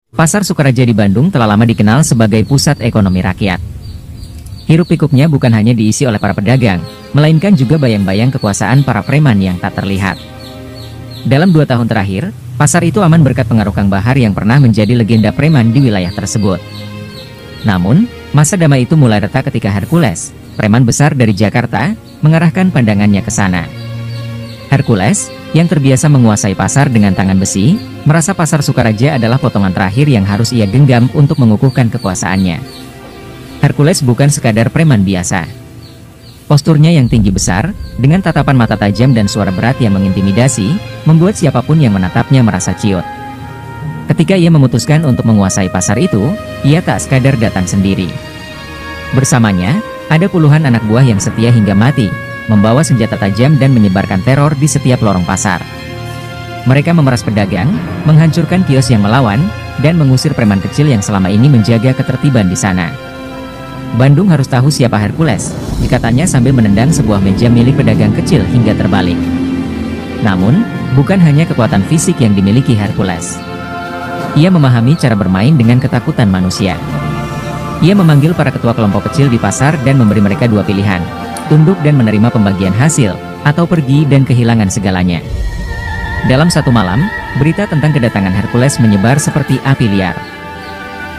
Pasar Sukaraja di Bandung telah lama dikenal sebagai pusat ekonomi rakyat. Hiruk-pikuknya bukan hanya diisi oleh para pedagang, melainkan juga bayang-bayang kekuasaan para preman yang tak terlihat. Dalam 2 tahun terakhir, pasar itu aman berkat pengaruh Kang Bahar yang pernah menjadi legenda preman di wilayah tersebut. Namun, masa damai itu mulai retak ketika Hercules, preman besar dari Jakarta, mengarahkan pandangannya ke sana. Hercules, yang terbiasa menguasai pasar dengan tangan besi, merasa pasar Sukaraja adalah potongan terakhir yang harus ia genggam untuk mengukuhkan kekuasaannya. Hercules bukan sekadar preman biasa. Posturnya yang tinggi besar, dengan tatapan mata tajam dan suara berat yang mengintimidasi, membuat siapapun yang menatapnya merasa ciut. Ketika ia memutuskan untuk menguasai pasar itu, ia tak sekadar datang sendiri. Bersamanya, ada puluhan anak buah yang setia hingga mati, membawa senjata tajam dan menyebarkan teror di setiap lorong pasar. Mereka memeras pedagang, menghancurkan kios yang melawan, dan mengusir preman kecil yang selama ini menjaga ketertiban di sana. Bandung harus tahu siapa Hercules, dikatanya sambil menendang sebuah meja milik pedagang kecil hingga terbalik. Namun, bukan hanya kekuatan fisik yang dimiliki Hercules. Ia memahami cara bermain dengan ketakutan manusia. Ia memanggil para ketua kelompok kecil di pasar dan memberi mereka 2 pilihan: tunduk dan menerima pembagian hasil, atau pergi dan kehilangan segalanya. Dalam satu malam, berita tentang kedatangan Hercules menyebar seperti api liar.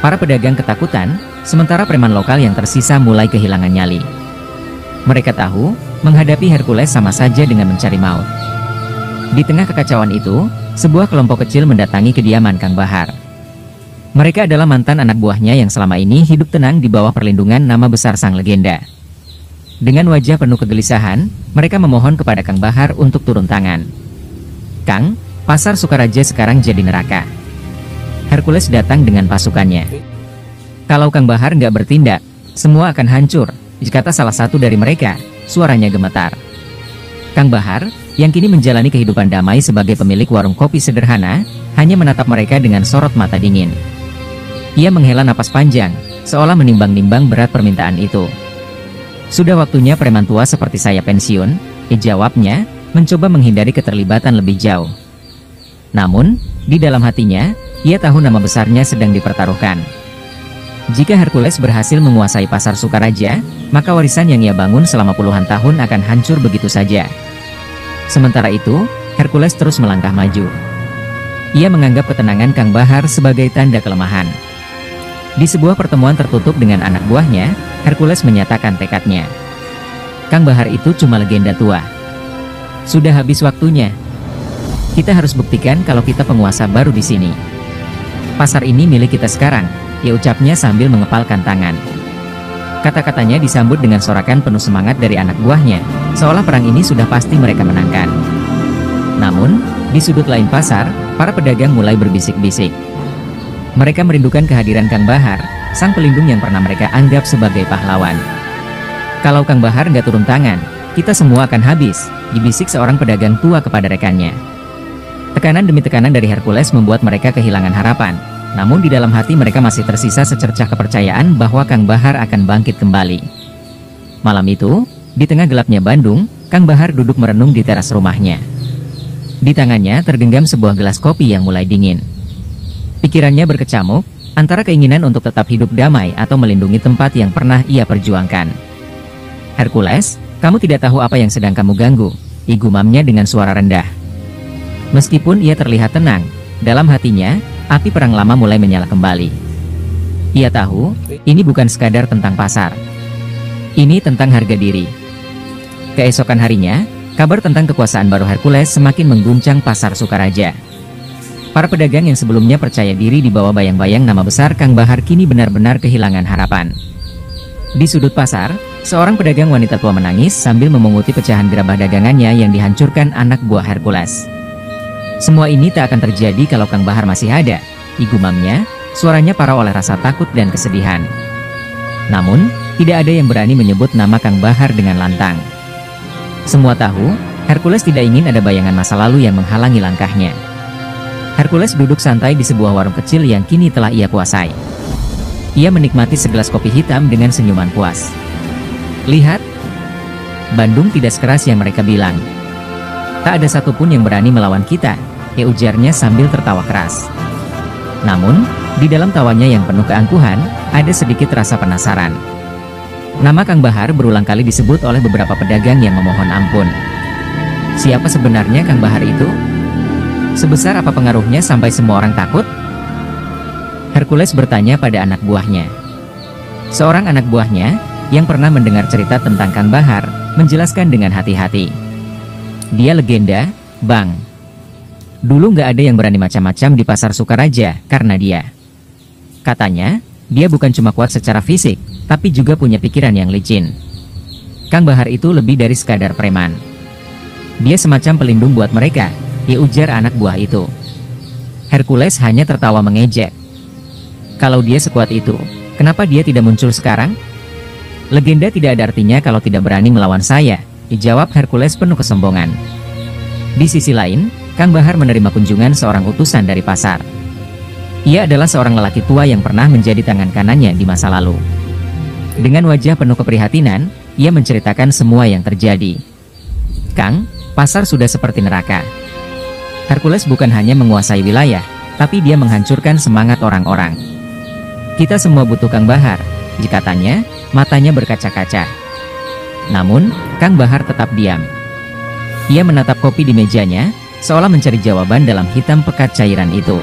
Para pedagang ketakutan, sementara preman lokal yang tersisa mulai kehilangan nyali. Mereka tahu, menghadapi Hercules sama saja dengan mencari maut. Di tengah kekacauan itu, sebuah kelompok kecil mendatangi kediaman Kang Bahar. Mereka adalah mantan anak buahnya yang selama ini hidup tenang di bawah perlindungan nama besar sang legenda. Dengan wajah penuh kegelisahan, mereka memohon kepada Kang Bahar untuk turun tangan. "Kang, pasar Sukaraja sekarang jadi neraka." Hercules datang dengan pasukannya. "Kalau Kang Bahar nggak bertindak, semua akan hancur," kata salah satu dari mereka, suaranya gemetar. Kang Bahar, yang kini menjalani kehidupan damai sebagai pemilik warung kopi sederhana, hanya menatap mereka dengan sorot mata dingin. Ia menghela napas panjang, seolah menimbang-nimbang berat permintaan itu. "Sudah waktunya preman tua seperti saya pensiun," jawabnya, mencoba menghindari keterlibatan lebih jauh. Namun, di dalam hatinya, ia tahu nama besarnya sedang dipertaruhkan. Jika Hercules berhasil menguasai pasar Sukaraja, maka warisan yang ia bangun selama puluhan tahun akan hancur begitu saja. Sementara itu, Hercules terus melangkah maju. Ia menganggap ketenangan Kang Bahar sebagai tanda kelemahan. Di sebuah pertemuan tertutup dengan anak buahnya, Hercules menyatakan tekadnya. "Kang Bahar itu cuma legenda tua. Sudah habis waktunya. Kita harus buktikan kalau kita penguasa baru di sini. Pasar ini milik kita sekarang," ia ucapnya sambil mengepalkan tangan. Kata-katanya disambut dengan sorakan penuh semangat dari anak buahnya, seolah perang ini sudah pasti mereka menangkan. Namun, di sudut lain pasar, para pedagang mulai berbisik-bisik. Mereka merindukan kehadiran Kang Bahar, sang pelindung yang pernah mereka anggap sebagai pahlawan. "Kalau Kang Bahar nggak turun tangan, kita semua akan habis," dibisik seorang pedagang tua kepada rekannya. Tekanan demi tekanan dari Hercules membuat mereka kehilangan harapan. Namun di dalam hati mereka masih tersisa secercah kepercayaan bahwa Kang Bahar akan bangkit kembali. Malam itu, di tengah gelapnya Bandung, Kang Bahar duduk merenung di teras rumahnya. Di tangannya tergenggam sebuah gelas kopi yang mulai dingin. Pikirannya berkecamuk, antara keinginan untuk tetap hidup damai atau melindungi tempat yang pernah ia perjuangkan. "Hercules, kamu tidak tahu apa yang sedang kamu ganggu," gumamnya dengan suara rendah. Meskipun ia terlihat tenang, dalam hatinya, api perang lama mulai menyala kembali. Ia tahu, ini bukan sekadar tentang pasar. Ini tentang harga diri. Keesokan harinya, kabar tentang kekuasaan baru Hercules semakin mengguncang pasar Sukaraja. Para pedagang yang sebelumnya percaya diri di bawah bayang-bayang nama besar Kang Bahar kini benar-benar kehilangan harapan. Di sudut pasar, seorang pedagang wanita tua menangis sambil memunguti pecahan gerabah dagangannya yang dihancurkan anak buah Hercules. "Semua ini tak akan terjadi kalau Kang Bahar masih ada," gumamnya, suaranya parau oleh rasa takut dan kesedihan. Namun, tidak ada yang berani menyebut nama Kang Bahar dengan lantang. Semua tahu, Hercules tidak ingin ada bayangan masa lalu yang menghalangi langkahnya. Hercules duduk santai di sebuah warung kecil yang kini telah ia kuasai. Ia menikmati segelas kopi hitam dengan senyuman puas. "Lihat, Bandung tidak sekeras yang mereka bilang. Tak ada satupun yang berani melawan kita," ujarnya sambil tertawa keras. Namun, Di dalam tawanya yang penuh keangkuhan, ada sedikit rasa penasaran. Nama Kang Bahar berulang kali disebut oleh beberapa pedagang yang memohon ampun. Siapa sebenarnya Kang Bahar itu? Sebesar apa pengaruhnya sampai semua orang takut? Hercules bertanya pada anak buahnya. Seorang anak buahnya, yang pernah mendengar cerita tentang Kang Bahar, menjelaskan dengan hati-hati. Dia legenda, Bang. Dulu nggak ada yang berani macam-macam di pasar Sukaraja karena dia. Katanya, dia bukan cuma kuat secara fisik, tapi juga punya pikiran yang licin. Kang Bahar itu lebih dari sekadar preman. Dia semacam pelindung buat mereka, ujar anak buah itu. Hercules hanya tertawa mengejek. Kalau dia sekuat itu, kenapa dia tidak muncul sekarang? Legenda tidak ada artinya kalau tidak berani melawan saya, jawab Hercules penuh kesombongan. Di sisi lain, Kang Bahar menerima kunjungan seorang utusan dari pasar. Ia adalah seorang lelaki tua yang pernah menjadi tangan kanannya di masa lalu. Dengan wajah penuh keprihatinan, ia menceritakan semua yang terjadi. Kang, pasar sudah seperti neraka. Hercules bukan hanya menguasai wilayah, tapi dia menghancurkan semangat orang-orang. Kita semua butuh Kang Bahar, katanya, matanya berkaca-kaca. Namun, Kang Bahar tetap diam. Ia menatap kopi di mejanya, seolah mencari jawaban dalam hitam pekat cairan itu.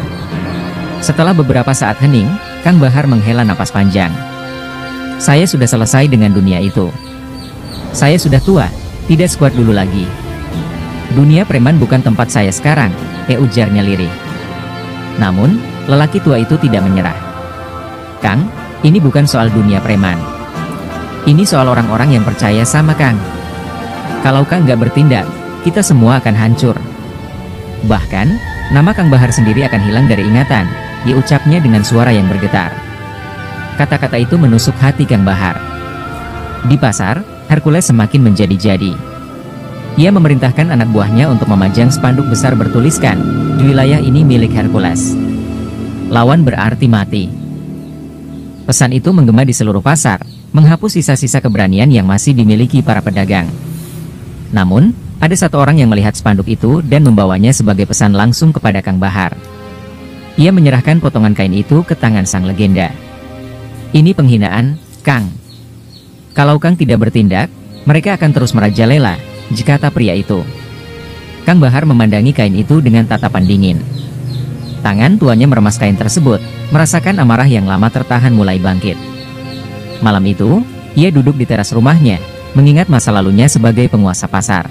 Setelah beberapa saat hening, Kang Bahar menghela napas panjang. Saya sudah selesai dengan dunia itu. Saya sudah tua, tidak sekuat dulu lagi. Dunia preman bukan tempat saya sekarang, ujarnya lirih. Namun, lelaki tua itu tidak menyerah. Kang, ini bukan soal dunia preman. Ini soal orang-orang yang percaya sama Kang. Kalau Kang nggak bertindak, kita semua akan hancur. Bahkan, nama Kang Bahar sendiri akan hilang dari ingatan, diucapnya dengan suara yang bergetar. Kata-kata itu menusuk hati Kang Bahar. Di pasar, Hercules semakin menjadi-jadi. Ia memerintahkan anak buahnya untuk memajang spanduk besar bertuliskan, di wilayah ini milik Hercules. Lawan berarti mati. Pesan itu menggema di seluruh pasar, menghapus sisa-sisa keberanian yang masih dimiliki para pedagang. Namun, ada satu orang yang melihat spanduk itu dan membawanya sebagai pesan langsung kepada Kang Bahar. Ia menyerahkan potongan kain itu ke tangan sang legenda. Ini penghinaan, Kang. Kalau Kang tidak bertindak, mereka akan terus merajalela, kata pria itu. Kang Bahar memandangi kain itu dengan tatapan dingin. Tangan tuanya meremas kain tersebut, merasakan amarah yang lama tertahan mulai bangkit. Malam itu, ia duduk di teras rumahnya, mengingat masa lalunya sebagai penguasa pasar.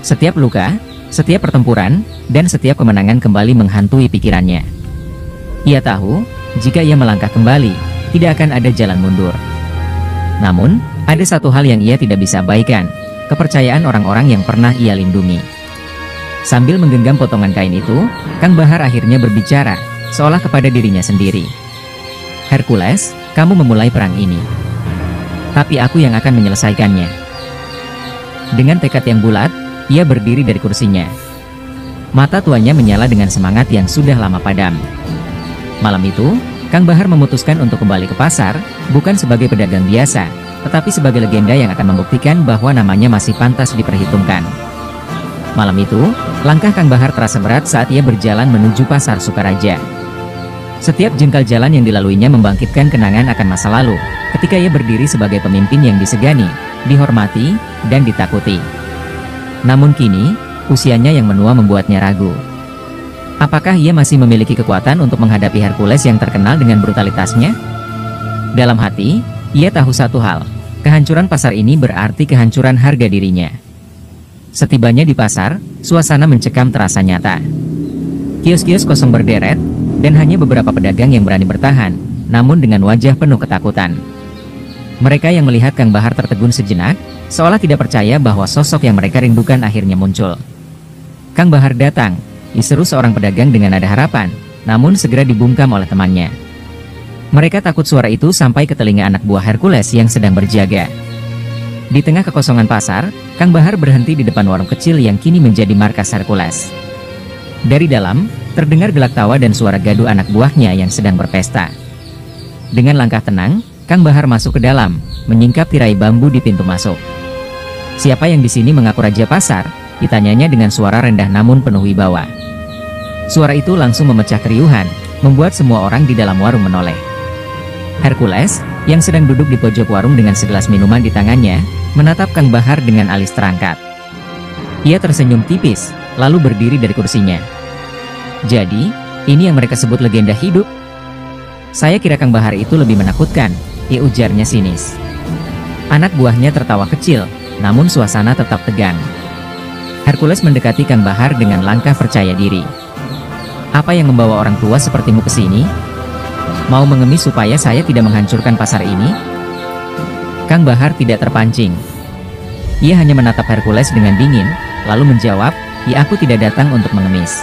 Setiap luka, setiap pertempuran, dan setiap kemenangan kembali menghantui pikirannya. Ia tahu, jika ia melangkah kembali, tidak akan ada jalan mundur. Namun, ada satu hal yang ia tidak bisa abaikan, kepercayaan orang-orang yang pernah ia lindungi. Sambil menggenggam potongan kain itu, Kang Bahar akhirnya berbicara, seolah kepada dirinya sendiri. Hercules, kamu memulai perang ini. Tapi aku yang akan menyelesaikannya. Dengan tekad yang bulat, ia berdiri dari kursinya. Mata tuanya menyala dengan semangat yang sudah lama padam. Malam itu, Kang Bahar memutuskan untuk kembali ke pasar, bukan sebagai pedagang biasa, tetapi sebagai legenda yang akan membuktikan bahwa namanya masih pantas diperhitungkan. Malam itu, langkah Kang Bahar terasa berat saat ia berjalan menuju pasar Sukaraja. Setiap jengkal jalan yang dilaluinya membangkitkan kenangan akan masa lalu, ketika ia berdiri sebagai pemimpin yang disegani, dihormati, dan ditakuti. Namun kini, usianya yang menua membuatnya ragu. Apakah ia masih memiliki kekuatan untuk menghadapi Hercules yang terkenal dengan brutalitasnya? Dalam hati, ia tahu satu hal, kehancuran pasar ini berarti kehancuran harga dirinya. Setibanya di pasar, suasana mencekam terasa nyata. Kios-kios kosong berderet, dan hanya beberapa pedagang yang berani bertahan, namun dengan wajah penuh ketakutan. Mereka yang melihat Kang Bahar tertegun sejenak, seolah tidak percaya bahwa sosok yang mereka rindukan akhirnya muncul. Kang Bahar datang, diseru seorang pedagang dengan nada harapan, namun segera dibungkam oleh temannya. Mereka takut suara itu sampai ke telinga anak buah Hercules yang sedang berjaga. Di tengah kekosongan pasar, Kang Bahar berhenti di depan warung kecil yang kini menjadi markas Hercules. Dari dalam, terdengar gelak tawa dan suara gaduh anak buahnya yang sedang berpesta. Dengan langkah tenang, Kang Bahar masuk ke dalam, menyingkap tirai bambu di pintu masuk. Siapa yang di sini mengaku raja pasar? Ditanyanya dengan suara rendah namun penuh wibawa. Suara itu langsung memecah keriuhan, membuat semua orang di dalam warung menoleh. Hercules, yang sedang duduk di pojok warung dengan segelas minuman di tangannya, menatap Kang Bahar dengan alis terangkat. Ia tersenyum tipis, lalu berdiri dari kursinya. "Jadi, ini yang mereka sebut legenda hidup? Saya kira Kang Bahar itu lebih menakutkan," ujarnya sinis. Anak buahnya tertawa kecil, namun suasana tetap tegang. Hercules mendekati Kang Bahar dengan langkah percaya diri. "Apa yang membawa orang tua sepertimu ke sini? Mau mengemis supaya saya tidak menghancurkan pasar ini?" Kang Bahar tidak terpancing. Ia hanya menatap Hercules dengan dingin, lalu menjawab, "Ya, aku tidak datang untuk mengemis.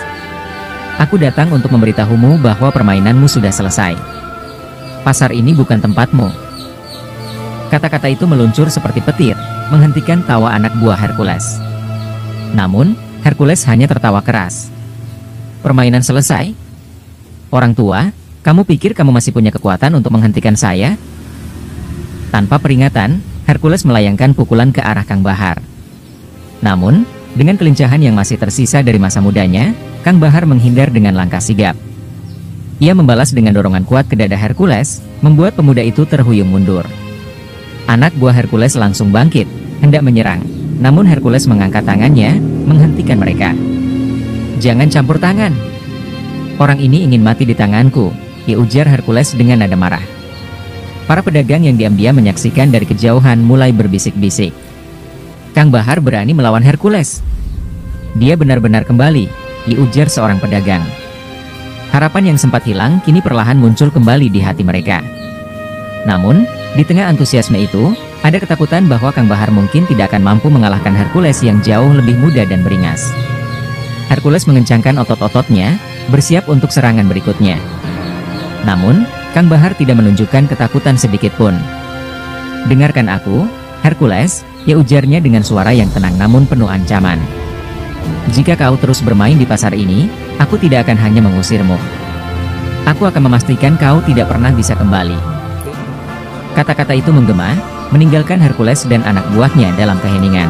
Aku datang untuk memberitahumu bahwa permainanmu sudah selesai. Pasar ini bukan tempatmu." Kata-kata itu meluncur seperti petir, menghentikan tawa anak buah Hercules. Namun, Hercules hanya tertawa keras. "Permainan selesai? Orang tua, kamu pikir kamu masih punya kekuatan untuk menghentikan saya?" Tanpa peringatan, Hercules melayangkan pukulan ke arah Kang Bahar. Namun, dengan kelincahan yang masih tersisa dari masa mudanya, Kang Bahar menghindar dengan langkah sigap. Ia membalas dengan dorongan kuat ke dada Hercules, membuat pemuda itu terhuyung mundur. Anak buah Hercules langsung bangkit, hendak menyerang. Namun Hercules mengangkat tangannya, menghentikan mereka. "Jangan campur tangan. Orang ini ingin mati di tanganku," ujar Hercules dengan nada marah. Para pedagang yang diam-diam menyaksikan dari kejauhan mulai berbisik-bisik. Kang Bahar berani melawan Hercules. "Dia benar-benar kembali," ujar seorang pedagang. Harapan yang sempat hilang kini perlahan muncul kembali di hati mereka. Namun, di tengah antusiasme itu, ada ketakutan bahwa Kang Bahar mungkin tidak akan mampu mengalahkan Hercules yang jauh lebih muda dan beringas. Hercules mengencangkan otot-ototnya, bersiap untuk serangan berikutnya. Namun, Kang Bahar tidak menunjukkan ketakutan sedikit pun. "Dengarkan aku, Hercules," ujarnya dengan suara yang tenang namun penuh ancaman. "Jika kau terus bermain di pasar ini, aku tidak akan hanya mengusirmu. Aku akan memastikan kau tidak pernah bisa kembali." Kata-kata itu menggema, meninggalkan Hercules dan anak buahnya dalam keheningan.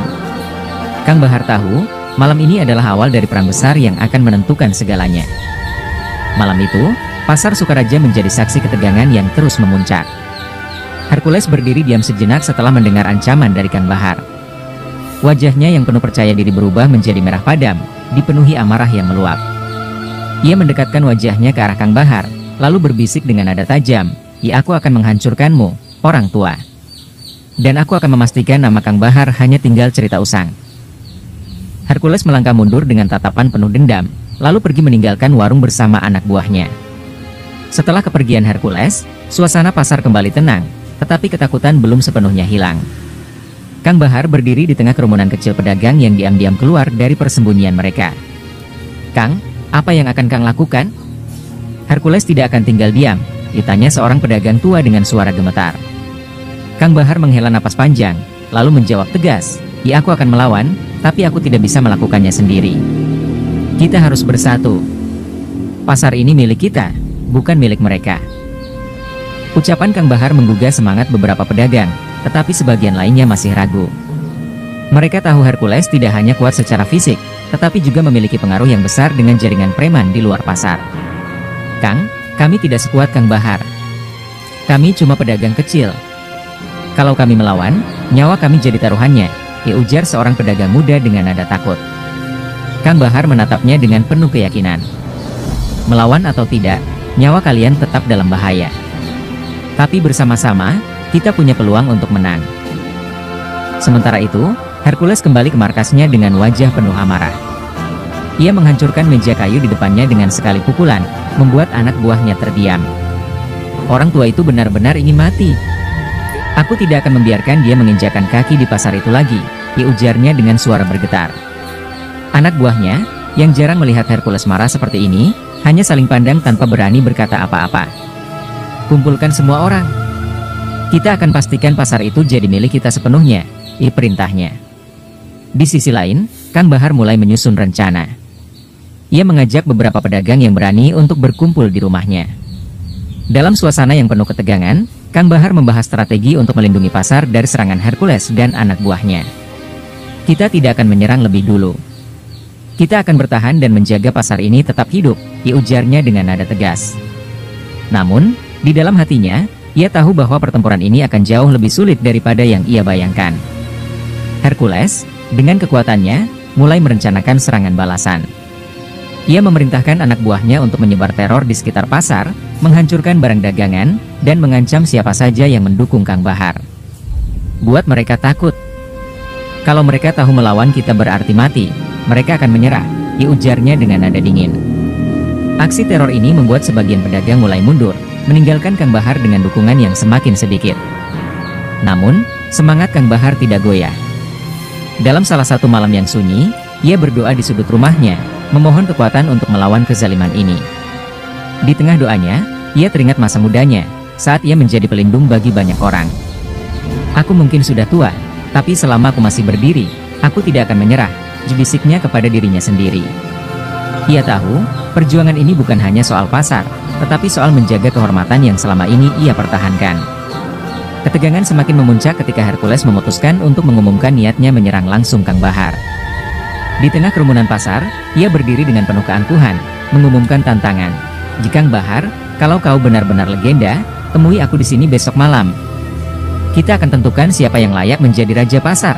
Kang Bahar tahu, malam ini adalah awal dari perang besar yang akan menentukan segalanya. Malam itu, pasar Sukaraja menjadi saksi ketegangan yang terus memuncak. Hercules berdiri diam sejenak setelah mendengar ancaman dari Kang Bahar. Wajahnya yang penuh percaya diri berubah menjadi merah padam, dipenuhi amarah yang meluap. Ia mendekatkan wajahnya ke arah Kang Bahar, lalu berbisik dengan nada tajam, "Aku akan menghancurkanmu, orang tua. Dan aku akan memastikan nama Kang Bahar hanya tinggal cerita usang." Hercules melangkah mundur dengan tatapan penuh dendam, lalu pergi meninggalkan warung bersama anak buahnya. Setelah kepergian Hercules, suasana pasar kembali tenang, tetapi ketakutan belum sepenuhnya hilang. Kang Bahar berdiri di tengah kerumunan kecil pedagang yang diam-diam keluar dari persembunyian mereka. "Kang, apa yang akan Kang lakukan?" Hercules tidak akan tinggal diam, ditanya seorang pedagang tua dengan suara gemetar. Kang Bahar menghela napas panjang, lalu menjawab tegas, "Aku akan melawan, tapi aku tidak bisa melakukannya sendiri. Kita harus bersatu. Pasar ini milik kita, bukan milik mereka." Ucapan Kang Bahar menggugah semangat beberapa pedagang, tetapi sebagian lainnya masih ragu. Mereka tahu Hercules tidak hanya kuat secara fisik, tetapi juga memiliki pengaruh yang besar dengan jaringan preman di luar pasar. "Kang, kami tidak sekuat Kang Bahar. Kami cuma pedagang kecil. Kalau kami melawan, nyawa kami jadi taruhannya," ujar seorang pedagang muda dengan nada takut. Kang Bahar menatapnya dengan penuh keyakinan. "Melawan atau tidak, nyawa kalian tetap dalam bahaya. Tapi bersama-sama, kita punya peluang untuk menang." Sementara itu, Hercules kembali ke markasnya dengan wajah penuh amarah. Ia menghancurkan meja kayu di depannya dengan sekali pukulan, membuat anak buahnya terdiam. "Orang tua itu benar-benar ingin mati. Aku tidak akan membiarkan dia menginjakan kaki di pasar itu lagi," ujarnya dengan suara bergetar. Anak buahnya, yang jarang melihat Hercules marah seperti ini, hanya saling pandang tanpa berani berkata apa-apa. "Kumpulkan semua orang. Kita akan pastikan pasar itu jadi milik kita sepenuhnya," perintahnya. Di sisi lain, Kang Bahar mulai menyusun rencana. Ia mengajak beberapa pedagang yang berani untuk berkumpul di rumahnya. Dalam suasana yang penuh ketegangan, Kang Bahar membahas strategi untuk melindungi pasar dari serangan Hercules dan anak buahnya. "Kita tidak akan menyerang lebih dulu. Kita akan bertahan dan menjaga pasar ini tetap hidup," ujarnya dengan nada tegas. Namun, di dalam hatinya, ia tahu bahwa pertempuran ini akan jauh lebih sulit daripada yang ia bayangkan. Hercules, dengan kekuatannya, mulai merencanakan serangan balasan. Ia memerintahkan anak buahnya untuk menyebar teror di sekitar pasar, menghancurkan barang dagangan, dan mengancam siapa saja yang mendukung Kang Bahar. Buat mereka takut. Kalau mereka tahu melawan kita berarti mati, mereka akan menyerah, ujarnya dengan nada dingin. Aksi teror ini membuat sebagian pedagang mulai mundur, meninggalkan Kang Bahar dengan dukungan yang semakin sedikit. Namun, semangat Kang Bahar tidak goyah. Dalam salah satu malam yang sunyi, ia berdoa di sudut rumahnya, memohon kekuatan untuk melawan kezaliman ini. Di tengah doanya, ia teringat masa mudanya, saat ia menjadi pelindung bagi banyak orang. Aku mungkin sudah tua, tapi selama aku masih berdiri, aku tidak akan menyerah, bisiknya kepada dirinya sendiri. Ia tahu, perjuangan ini bukan hanya soal pasar, tetapi soal menjaga kehormatan yang selama ini ia pertahankan. Ketegangan semakin memuncak ketika Hercules memutuskan untuk mengumumkan niatnya menyerang langsung Kang Bahar. Di tengah kerumunan pasar, ia berdiri dengan penuh keangkuhan, mengumumkan tantangan. Kang Bahar, kalau kau benar-benar legenda, temui aku di sini besok malam. Kita akan tentukan siapa yang layak menjadi raja pasar.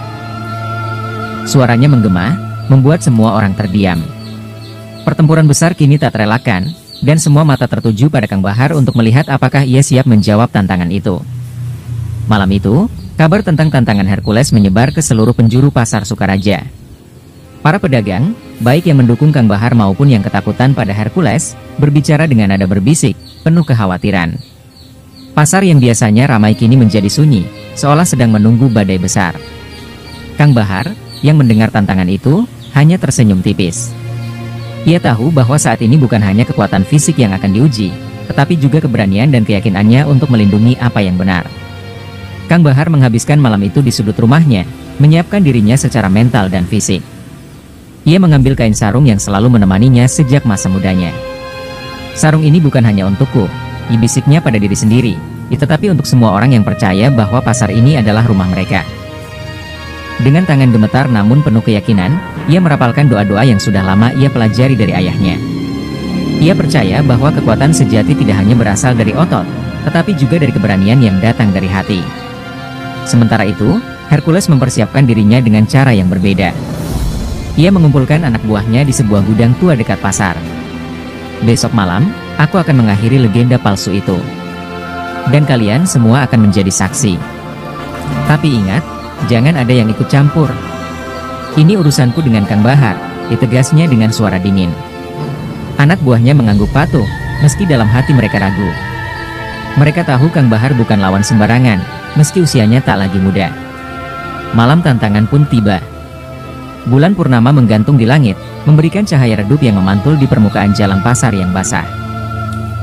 Suaranya menggema, membuat semua orang terdiam. Pertempuran besar kini tak terelakkan, dan semua mata tertuju pada Kang Bahar untuk melihat apakah ia siap menjawab tantangan itu. Malam itu, kabar tentang tantangan Hercules menyebar ke seluruh penjuru pasar Sukaraja. Para pedagang, baik yang mendukung Kang Bahar maupun yang ketakutan pada Hercules, berbicara dengan nada berbisik, penuh kekhawatiran. Pasar yang biasanya ramai kini menjadi sunyi, seolah sedang menunggu badai besar. Kang Bahar, yang mendengar tantangan itu, hanya tersenyum tipis. Ia tahu bahwa saat ini bukan hanya kekuatan fisik yang akan diuji, tetapi juga keberanian dan keyakinannya untuk melindungi apa yang benar. Kang Bahar menghabiskan malam itu di sudut rumahnya, menyiapkan dirinya secara mental dan fisik. Ia mengambil kain sarung yang selalu menemaninya sejak masa mudanya. Sarung ini bukan hanya untukku, bisiknya pada diri sendiri, tetapi untuk semua orang yang percaya bahwa pasar ini adalah rumah mereka. Dengan tangan gemetar namun penuh keyakinan, ia merapalkan doa-doa yang sudah lama ia pelajari dari ayahnya. Ia percaya bahwa kekuatan sejati tidak hanya berasal dari otot, tetapi juga dari keberanian yang datang dari hati. Sementara itu, Hercules mempersiapkan dirinya dengan cara yang berbeda. Ia mengumpulkan anak buahnya di sebuah gudang tua dekat pasar. Besok malam, aku akan mengakhiri legenda palsu itu. Dan kalian semua akan menjadi saksi. Tapi ingat, jangan ada yang ikut campur. Ini urusanku dengan Kang Bahar, ditegasnya dengan suara dingin. Anak buahnya mengangguk patuh, meski dalam hati mereka ragu. Mereka tahu Kang Bahar bukan lawan sembarangan, meski usianya tak lagi muda. Malam tantangan pun tiba. Bulan purnama menggantung di langit, memberikan cahaya redup yang memantul di permukaan jalan pasar yang basah.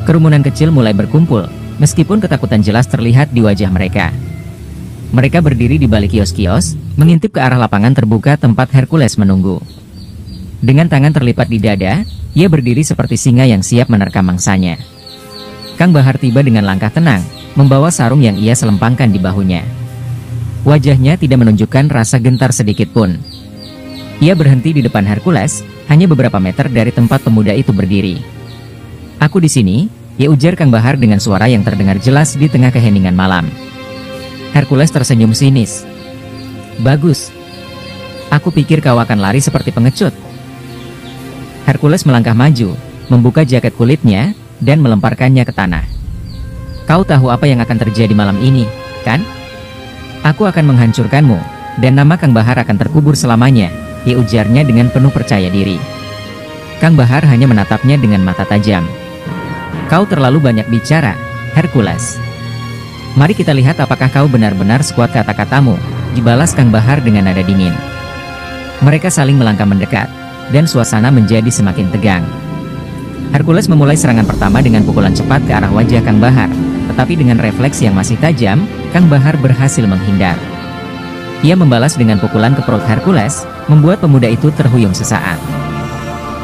Kerumunan kecil mulai berkumpul, meskipun ketakutan jelas terlihat di wajah mereka. Mereka berdiri di balik kios-kios, mengintip ke arah lapangan terbuka tempat Hercules menunggu. Dengan tangan terlipat di dada, ia berdiri seperti singa yang siap menerkam mangsanya. Kang Bahar tiba dengan langkah tenang, membawa sarung yang ia selempangkan di bahunya. Wajahnya tidak menunjukkan rasa gentar sedikit pun. Ia berhenti di depan Hercules, hanya beberapa meter dari tempat pemuda itu berdiri. Aku di sini, ia ujar Kang Bahar dengan suara yang terdengar jelas di tengah keheningan malam. Hercules tersenyum sinis. Bagus. Aku pikir kau akan lari seperti pengecut. Hercules melangkah maju, membuka jaket kulitnya, dan melemparkannya ke tanah. Kau tahu apa yang akan terjadi malam ini, kan? Aku akan menghancurkanmu, dan nama Kang Bahar akan terkubur selamanya, ujarnya dengan penuh percaya diri. Kang Bahar hanya menatapnya dengan mata tajam. Kau terlalu banyak bicara, Hercules. Mari kita lihat apakah kau benar-benar sekuat kata-katamu, dibalas Kang Bahar dengan nada dingin. Mereka saling melangkah mendekat, dan suasana menjadi semakin tegang. Hercules memulai serangan pertama dengan pukulan cepat ke arah wajah Kang Bahar, tetapi dengan refleks yang masih tajam, Kang Bahar berhasil menghindar. Ia membalas dengan pukulan ke perut Hercules, membuat pemuda itu terhuyung sesaat.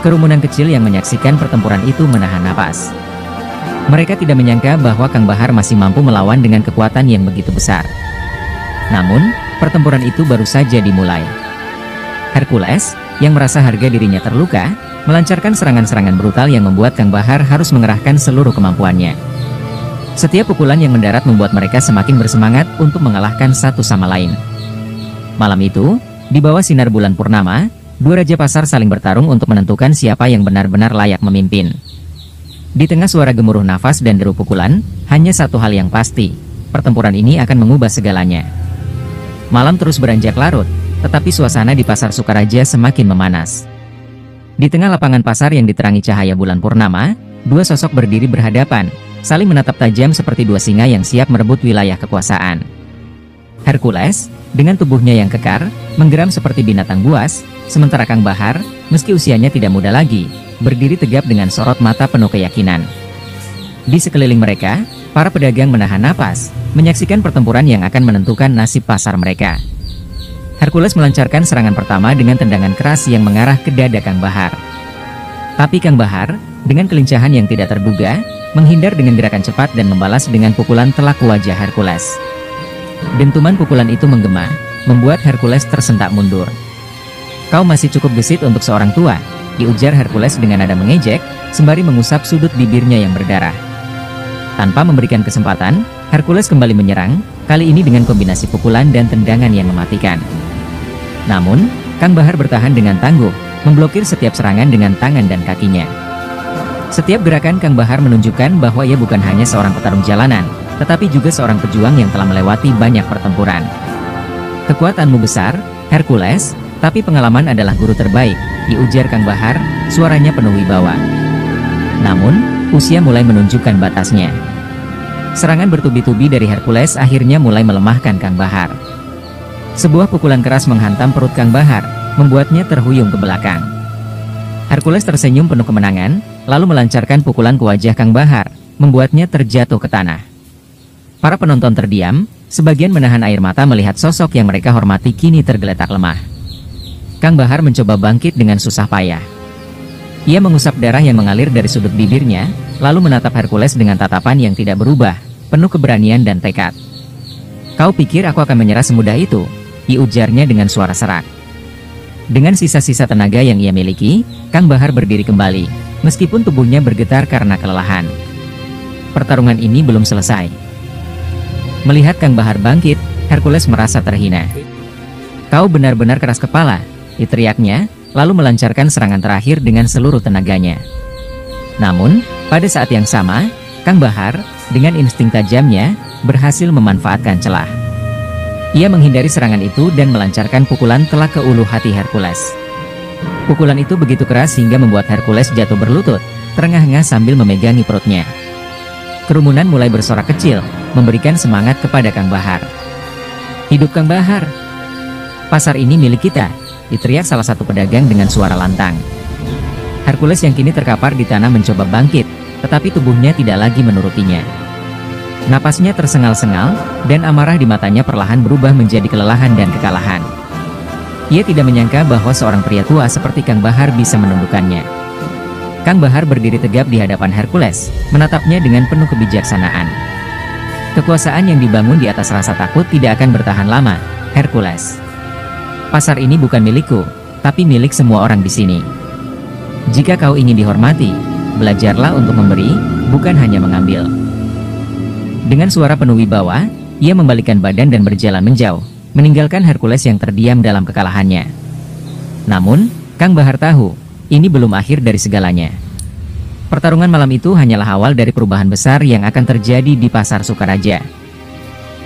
Kerumunan kecil yang menyaksikan pertempuran itu menahan napas. Mereka tidak menyangka bahwa Kang Bahar masih mampu melawan dengan kekuatan yang begitu besar. Namun, pertempuran itu baru saja dimulai. Hercules, yang merasa harga dirinya terluka, melancarkan serangan-serangan brutal yang membuat Kang Bahar harus mengerahkan seluruh kemampuannya. Setiap pukulan yang mendarat membuat mereka semakin bersemangat untuk mengalahkan satu sama lain. Malam itu, di bawah sinar bulan purnama, dua raja pasar saling bertarung untuk menentukan siapa yang benar-benar layak memimpin. Di tengah suara gemuruh nafas dan deru pukulan, hanya satu hal yang pasti, pertempuran ini akan mengubah segalanya. Malam terus beranjak larut, tetapi suasana di pasar Sukaraja semakin memanas. Di tengah lapangan pasar yang diterangi cahaya bulan purnama, dua sosok berdiri berhadapan, saling menatap tajam seperti dua singa yang siap merebut wilayah kekuasaan. Hercules, dengan tubuhnya yang kekar, menggeram seperti binatang buas, sementara Kang Bahar, meski usianya tidak muda lagi, berdiri tegap dengan sorot mata penuh keyakinan. Di sekeliling mereka, para pedagang menahan napas, menyaksikan pertempuran yang akan menentukan nasib pasar mereka. Hercules melancarkan serangan pertama dengan tendangan keras yang mengarah ke dada Kang Bahar. Tapi Kang Bahar, dengan kelincahan yang tidak terduga, menghindar dengan gerakan cepat dan membalas dengan pukulan telak ke wajah Hercules. Dentuman pukulan itu menggema, membuat Hercules tersentak mundur. "Kau masih cukup gesit untuk seorang tua," diujar Hercules dengan nada mengejek, sembari mengusap sudut bibirnya yang berdarah. Tanpa memberikan kesempatan, Hercules kembali menyerang, kali ini dengan kombinasi pukulan dan tendangan yang mematikan. Namun, Kang Bahar bertahan dengan tangguh, memblokir setiap serangan dengan tangan dan kakinya. Setiap gerakan Kang Bahar menunjukkan bahwa ia bukan hanya seorang petarung jalanan, tetapi juga seorang pejuang yang telah melewati banyak pertempuran. "Kekuatanmu besar, Hercules, tapi pengalaman adalah guru terbaik," diujar Kang Bahar, suaranya penuh wibawa. Namun, usia mulai menunjukkan batasnya. Serangan bertubi-tubi dari Hercules akhirnya mulai melemahkan Kang Bahar. Sebuah pukulan keras menghantam perut Kang Bahar, membuatnya terhuyung ke belakang. Hercules tersenyum penuh kemenangan, lalu melancarkan pukulan ke wajah Kang Bahar, membuatnya terjatuh ke tanah. Para penonton terdiam, sebagian menahan air mata melihat sosok yang mereka hormati kini tergeletak lemah. Kang Bahar mencoba bangkit dengan susah payah. Ia mengusap darah yang mengalir dari sudut bibirnya, lalu menatap Hercules dengan tatapan yang tidak berubah, penuh keberanian dan tekad. "Kau pikir aku akan menyerah semudah itu?" diujarnya dengan suara serak. Dengan sisa-sisa tenaga yang ia miliki, Kang Bahar berdiri kembali, meskipun tubuhnya bergetar karena kelelahan. Pertarungan ini belum selesai. Melihat Kang Bahar bangkit, Hercules merasa terhina. "Kau benar-benar keras kepala," teriaknya, lalu melancarkan serangan terakhir dengan seluruh tenaganya. Namun, pada saat yang sama, Kang Bahar, dengan insting tajamnya, berhasil memanfaatkan celah. Ia menghindari serangan itu dan melancarkan pukulan telak ke ulu hati Hercules. Pukulan itu begitu keras hingga membuat Hercules jatuh berlutut, terengah-engah sambil memegangi perutnya. Kerumunan mulai bersorak kecil, memberikan semangat kepada Kang Bahar. "Hidup Kang Bahar! Pasar ini milik kita!" diteriak salah satu pedagang dengan suara lantang. Hercules yang kini terkapar di tanah mencoba bangkit, tetapi tubuhnya tidak lagi menurutinya. Napasnya tersengal-sengal, dan amarah di matanya perlahan berubah menjadi kelelahan dan kekalahan. Ia tidak menyangka bahwa seorang pria tua seperti Kang Bahar bisa menundukkannya. Kang Bahar berdiri tegap di hadapan Hercules, menatapnya dengan penuh kebijaksanaan. "Kekuasaan yang dibangun di atas rasa takut tidak akan bertahan lama, Hercules. Pasar ini bukan milikku, tapi milik semua orang di sini. Jika kau ingin dihormati, belajarlah untuk memberi, bukan hanya mengambil." Dengan suara penuh wibawa, ia membalikkan badan dan berjalan menjauh, meninggalkan Hercules yang terdiam dalam kekalahannya. Namun, Kang Bahar tahu, ini belum akhir dari segalanya. Pertarungan malam itu hanyalah awal dari perubahan besar yang akan terjadi di pasar Sukaraja.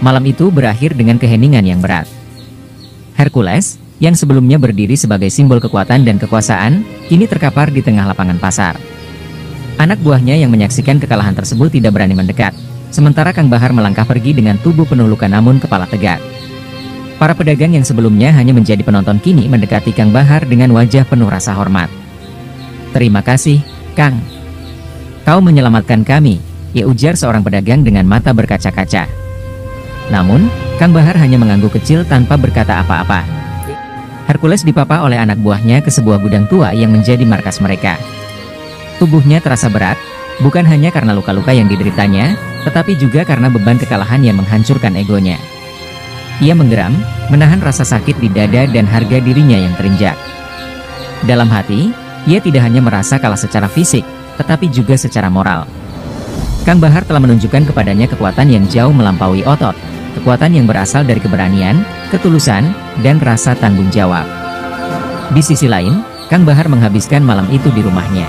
Malam itu berakhir dengan keheningan yang berat. Hercules, yang sebelumnya berdiri sebagai simbol kekuatan dan kekuasaan, kini terkapar di tengah lapangan pasar. Anak buahnya yang menyaksikan kekalahan tersebut tidak berani mendekat, sementara Kang Bahar melangkah pergi dengan tubuh penuh luka namun kepala tegak. Para pedagang yang sebelumnya hanya menjadi penonton kini mendekati Kang Bahar dengan wajah penuh rasa hormat. "Terima kasih, Kang. Kau menyelamatkan kami," ia ujar seorang pedagang dengan mata berkaca-kaca. Namun, Kang Bahar hanya mengangguk kecil tanpa berkata apa-apa. Hercules dipapa oleh anak buahnya ke sebuah gudang tua yang menjadi markas mereka. Tubuhnya terasa berat, bukan hanya karena luka-luka yang dideritanya, tetapi juga karena beban kekalahan yang menghancurkan egonya. Ia menggeram, menahan rasa sakit di dada dan harga dirinya yang terinjak. Dalam hati, ia tidak hanya merasa kalah secara fisik, tetapi juga secara moral. Kang Bahar telah menunjukkan kepadanya kekuatan yang jauh melampaui otot, kekuatan yang berasal dari keberanian, ketulusan, dan rasa tanggung jawab. Di sisi lain, Kang Bahar menghabiskan malam itu di rumahnya.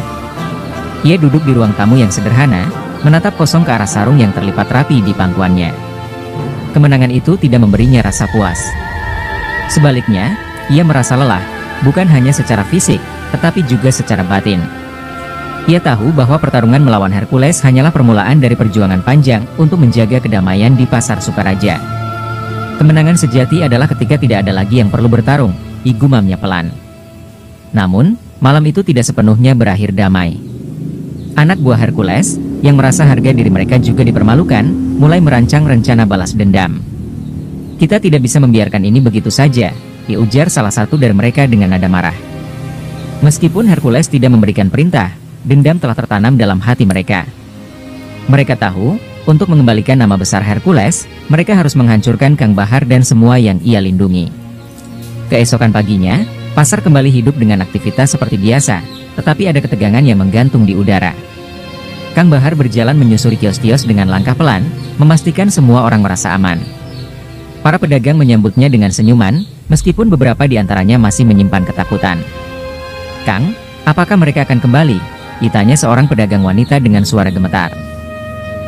Ia duduk di ruang tamu yang sederhana, menatap kosong ke arah sarung yang terlipat rapi di pangkuannya. Kemenangan itu tidak memberinya rasa puas. Sebaliknya, ia merasa lelah, bukan hanya secara fisik, tetapi juga secara batin. Ia tahu bahwa pertarungan melawan Hercules hanyalah permulaan dari perjuangan panjang untuk menjaga kedamaian di pasar Sukaraja. Kemenangan sejati adalah ketika tidak ada lagi yang perlu bertarung, gumamnya pelan. Namun, malam itu tidak sepenuhnya berakhir damai. Anak buah Hercules, yang merasa harga diri mereka juga dipermalukan, mulai merancang rencana balas dendam. Kita tidak bisa membiarkan ini begitu saja, diujar salah satu dari mereka dengan nada marah. Meskipun Hercules tidak memberikan perintah, dendam telah tertanam dalam hati mereka. Mereka tahu, untuk mengembalikan nama besar Hercules, mereka harus menghancurkan Kang Bahar dan semua yang ia lindungi. Keesokan paginya, pasar kembali hidup dengan aktivitas seperti biasa, tetapi ada ketegangan yang menggantung di udara. Kang Bahar berjalan menyusuri kios-kios dengan langkah pelan, memastikan semua orang merasa aman. Para pedagang menyambutnya dengan senyuman, meskipun beberapa di antaranya masih menyimpan ketakutan. "Kang, apakah mereka akan kembali?" ditanya seorang pedagang wanita dengan suara gemetar.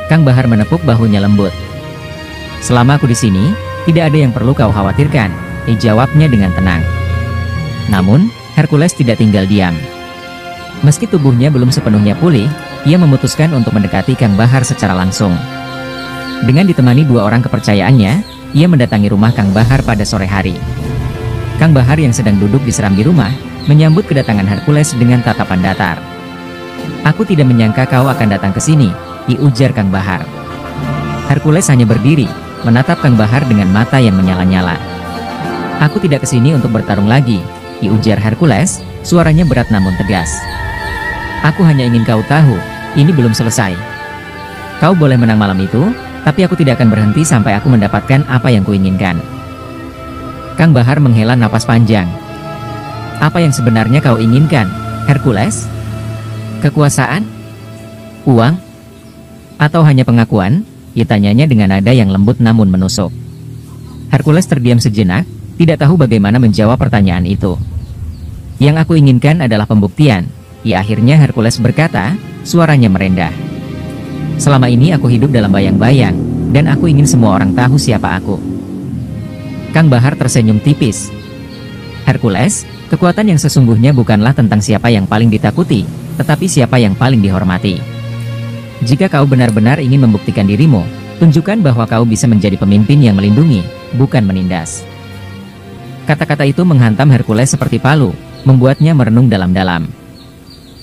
Kang Bahar menepuk bahunya lembut. "Selama aku di sini, tidak ada yang perlu kau khawatirkan," jawabnya dengan tenang. Namun, Hercules tidak tinggal diam. Meski tubuhnya belum sepenuhnya pulih, ia memutuskan untuk mendekati Kang Bahar secara langsung. Dengan ditemani dua orang kepercayaannya, ia mendatangi rumah Kang Bahar pada sore hari. Kang Bahar yang sedang duduk di serambi rumah, menyambut kedatangan Hercules dengan tatapan datar. "Aku tidak menyangka kau akan datang ke sini," ujar Kang Bahar. Hercules hanya berdiri, menatap Kang Bahar dengan mata yang menyala-nyala. "Aku tidak ke sini untuk bertarung lagi," ujar Hercules, suaranya berat namun tegas. "Aku hanya ingin kau tahu, ini belum selesai. Kau boleh menang malam itu, tapi aku tidak akan berhenti sampai aku mendapatkan apa yang kuinginkan." Kang Bahar menghela napas panjang. "Apa yang sebenarnya kau inginkan, Hercules? Kekuasaan? Uang? Atau hanya pengakuan?" ditanyanya dengan nada yang lembut namun menusuk. Hercules terdiam sejenak, tidak tahu bagaimana menjawab pertanyaan itu. "Yang aku inginkan adalah pembuktian," akhirnya Hercules berkata, suaranya merendah. "Selama ini aku hidup dalam bayang-bayang, dan aku ingin semua orang tahu siapa aku." Kang Bahar tersenyum tipis. "Hercules, kekuatan yang sesungguhnya bukanlah tentang siapa yang paling ditakuti, tetapi siapa yang paling dihormati. Jika kau benar-benar ingin membuktikan dirimu, tunjukkan bahwa kau bisa menjadi pemimpin yang melindungi, bukan menindas." Kata-kata itu menghantam Hercules seperti palu, membuatnya merenung dalam-dalam.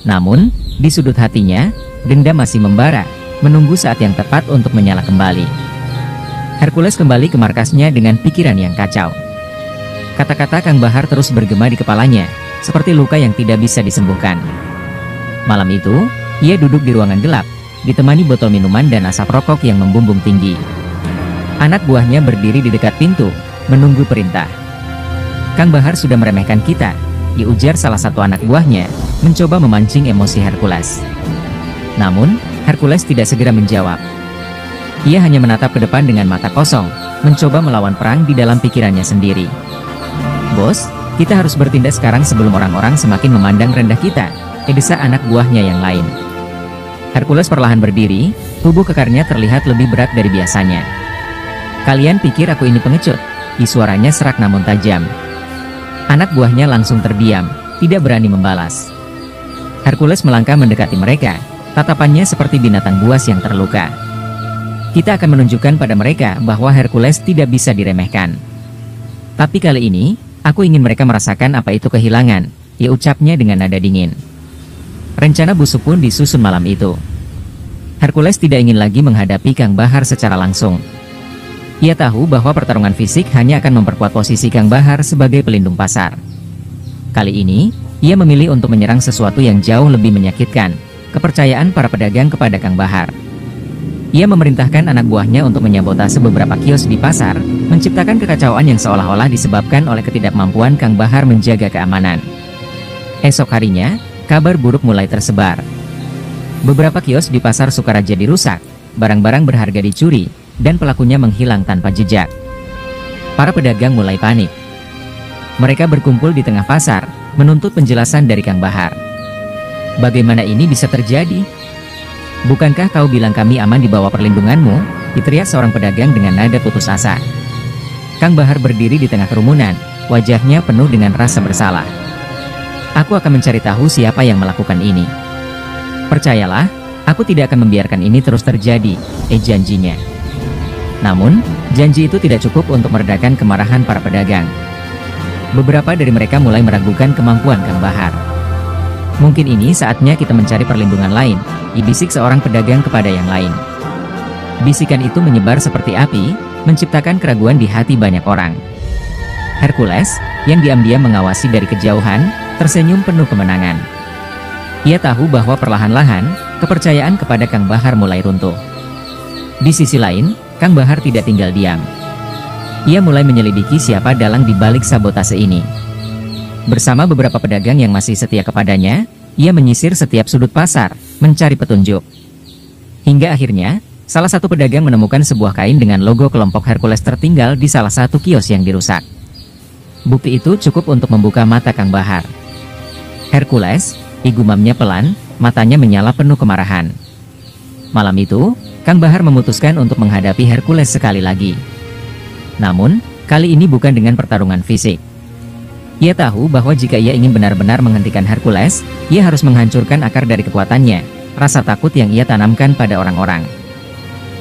Namun, di sudut hatinya, dendam masih membara, menunggu saat yang tepat untuk menyala kembali. Hercules kembali ke markasnya dengan pikiran yang kacau. Kata-kata Kang Bahar terus bergema di kepalanya, seperti luka yang tidak bisa disembuhkan. Malam itu, ia duduk di ruangan gelap, ditemani botol minuman dan asap rokok yang membumbung tinggi. Anak buahnya berdiri di dekat pintu, menunggu perintah. "Kang Bahar sudah meremehkan kita," ujar salah satu anak buahnya, mencoba memancing emosi Hercules. Namun, Hercules tidak segera menjawab. Ia hanya menatap ke depan dengan mata kosong, mencoba melawan perang di dalam pikirannya sendiri. "Bos, kita harus bertindak sekarang sebelum orang-orang semakin memandang rendah kita," desa anak buahnya yang lain. Hercules perlahan berdiri, tubuh kekarnya terlihat lebih berat dari biasanya. "Kalian pikir aku ini pengecut?" suaranya serak namun tajam. Anak buahnya langsung terdiam, tidak berani membalas. Hercules melangkah mendekati mereka, tatapannya seperti binatang buas yang terluka. "Kita akan menunjukkan pada mereka bahwa Hercules tidak bisa diremehkan. Tapi kali ini, aku ingin mereka merasakan apa itu kehilangan," ucapnya dengan nada dingin. Rencana busuk pun disusun malam itu. Hercules tidak ingin lagi menghadapi Kang Bahar secara langsung. Ia tahu bahwa pertarungan fisik hanya akan memperkuat posisi Kang Bahar sebagai pelindung pasar. Kali ini, ia memilih untuk menyerang sesuatu yang jauh lebih menyakitkan, kepercayaan para pedagang kepada Kang Bahar. Ia memerintahkan anak buahnya untuk menyabotase beberapa kios di pasar, menciptakan kekacauan yang seolah-olah disebabkan oleh ketidakmampuan Kang Bahar menjaga keamanan. Esok harinya, kabar buruk mulai tersebar. Beberapa kios di pasar Sukaraja dirusak, barang-barang berharga dicuri, dan pelakunya menghilang tanpa jejak. Para pedagang mulai panik. Mereka berkumpul di tengah pasar, menuntut penjelasan dari Kang Bahar. Bagaimana ini bisa terjadi? Bukankah kau bilang kami aman di bawah perlindunganmu? Diteriak seorang pedagang dengan nada putus asa. Kang Bahar berdiri di tengah kerumunan, wajahnya penuh dengan rasa bersalah. Aku akan mencari tahu siapa yang melakukan ini. Percayalah, aku tidak akan membiarkan ini terus terjadi, janjinya. Namun, janji itu tidak cukup untuk meredakan kemarahan para pedagang. Beberapa dari mereka mulai meragukan kemampuan Kang Bahar. Mungkin ini saatnya kita mencari perlindungan lain, dibisik seorang pedagang kepada yang lain. Bisikan itu menyebar seperti api, menciptakan keraguan di hati banyak orang. Hercules, yang diam-diam mengawasi dari kejauhan, tersenyum penuh kemenangan. Ia tahu bahwa perlahan-lahan, kepercayaan kepada Kang Bahar mulai runtuh. Di sisi lain, Kang Bahar tidak tinggal diam. Ia mulai menyelidiki siapa dalang di balik sabotase ini. Bersama beberapa pedagang yang masih setia kepadanya, ia menyisir setiap sudut pasar, mencari petunjuk. Hingga akhirnya, salah satu pedagang menemukan sebuah kain dengan logo kelompok Hercules tertinggal di salah satu kios yang dirusak. Bukti itu cukup untuk membuka mata Kang Bahar. Hercules, gumamnya pelan, matanya menyala penuh kemarahan. Malam itu, Kang Bahar memutuskan untuk menghadapi Hercules sekali lagi. Namun, kali ini bukan dengan pertarungan fisik. Ia tahu bahwa jika ia ingin benar-benar menghentikan Hercules, ia harus menghancurkan akar dari kekuatannya, rasa takut yang ia tanamkan pada orang-orang.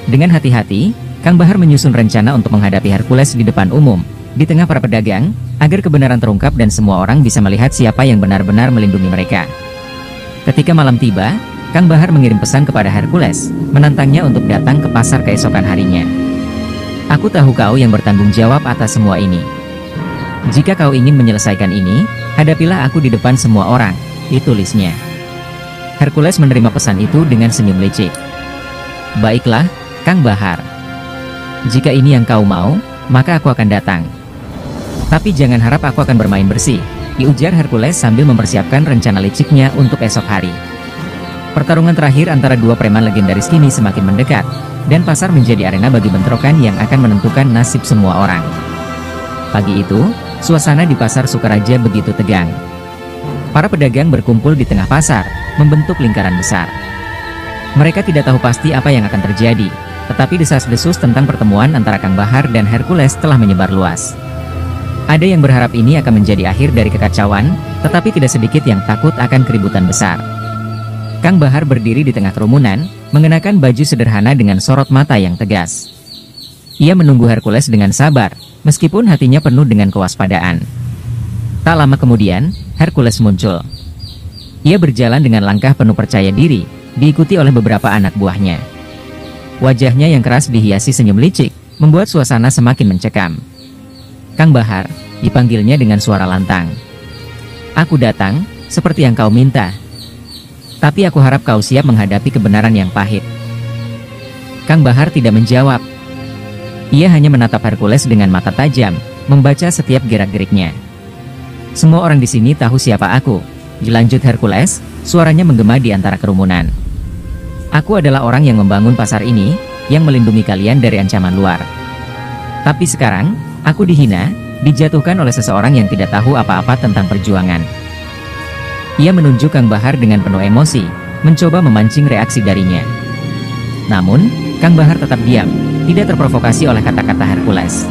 Dengan hati-hati, Kang Bahar menyusun rencana untuk menghadapi Hercules di depan umum, di tengah para pedagang, agar kebenaran terungkap dan semua orang bisa melihat siapa yang benar-benar melindungi mereka. Ketika malam tiba, Kang Bahar mengirim pesan kepada Hercules, menantangnya untuk datang ke pasar keesokan harinya. Aku tahu kau yang bertanggung jawab atas semua ini. Jika kau ingin menyelesaikan ini, hadapilah aku di depan semua orang, ditulisnya. Hercules menerima pesan itu dengan senyum licik. Baiklah, Kang Bahar. Jika ini yang kau mau, maka aku akan datang. Tapi jangan harap aku akan bermain bersih, diujar Hercules sambil mempersiapkan rencana liciknya untuk esok hari. Pertarungan terakhir antara dua preman legendaris kini semakin mendekat, dan pasar menjadi arena bagi bentrokan yang akan menentukan nasib semua orang. Pagi itu, suasana di pasar Sukaraja begitu tegang. Para pedagang berkumpul di tengah pasar, membentuk lingkaran besar. Mereka tidak tahu pasti apa yang akan terjadi, tetapi desas-desus tentang pertemuan antara Kang Bahar dan Hercules telah menyebar luas. Ada yang berharap ini akan menjadi akhir dari kekacauan, tetapi tidak sedikit yang takut akan keributan besar. Kang Bahar berdiri di tengah kerumunan, mengenakan baju sederhana dengan sorot mata yang tegas. Ia menunggu Hercules dengan sabar, meskipun hatinya penuh dengan kewaspadaan. Tak lama kemudian, Hercules muncul. Ia berjalan dengan langkah penuh percaya diri, diikuti oleh beberapa anak buahnya. Wajahnya yang keras dihiasi senyum licik, membuat suasana semakin mencekam. Kang Bahar, dipanggilnya dengan suara lantang. Aku datang, seperti yang kau minta. Tapi aku harap kau siap menghadapi kebenaran yang pahit. Kang Bahar tidak menjawab. Ia hanya menatap Hercules dengan mata tajam, membaca setiap gerak-geriknya. Semua orang di sini tahu siapa aku, dilanjut Hercules, suaranya menggema di antara kerumunan. Aku adalah orang yang membangun pasar ini, yang melindungi kalian dari ancaman luar. Tapi sekarang, aku dihina, dijatuhkan oleh seseorang yang tidak tahu apa-apa tentang perjuangan. Ia menunjuk Kang Bahar dengan penuh emosi, mencoba memancing reaksi darinya. Namun, Kang Bahar tetap diam, tidak terprovokasi oleh kata-kata Hercules.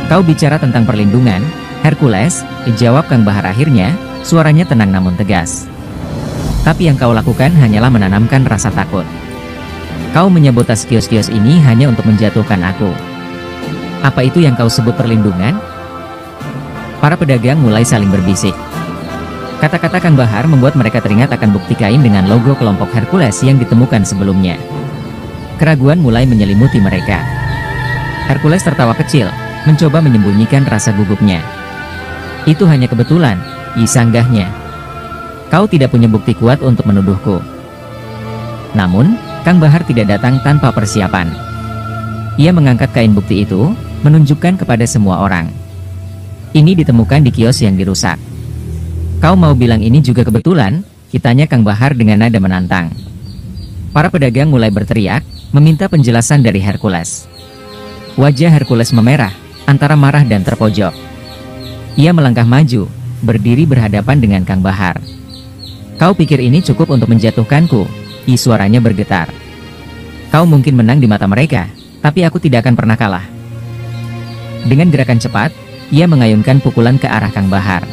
Kau bicara tentang perlindungan, Hercules, dijawab Kang Bahar akhirnya, suaranya tenang namun tegas. Tapi yang kau lakukan hanyalah menanamkan rasa takut. Kau menyabotase kios-kios ini hanya untuk menjatuhkan aku. Apa itu yang kau sebut perlindungan? Para pedagang mulai saling berbisik. Kata-kata Kang Bahar membuat mereka teringat akan bukti kain dengan logo kelompok Hercules yang ditemukan sebelumnya. Keraguan mulai menyelimuti mereka. Hercules tertawa kecil, mencoba menyembunyikan rasa gugupnya. Itu hanya kebetulan, sanggahnya. Kau tidak punya bukti kuat untuk menuduhku. Namun, Kang Bahar tidak datang tanpa persiapan. Ia mengangkat kain bukti itu, menunjukkan kepada semua orang. Ini ditemukan di kios yang dirusak. Kau mau bilang ini juga kebetulan? Kitanya Kang Bahar dengan nada menantang. Para pedagang mulai berteriak, meminta penjelasan dari Hercules. Wajah Hercules memerah, antara marah dan terpojok. Ia melangkah maju, berdiri berhadapan dengan Kang Bahar. "Kau pikir ini cukup untuk menjatuhkanku?" Suaranya bergetar. "Kau mungkin menang di mata mereka, tapi aku tidak akan pernah kalah." Dengan gerakan cepat, ia mengayunkan pukulan ke arah Kang Bahar.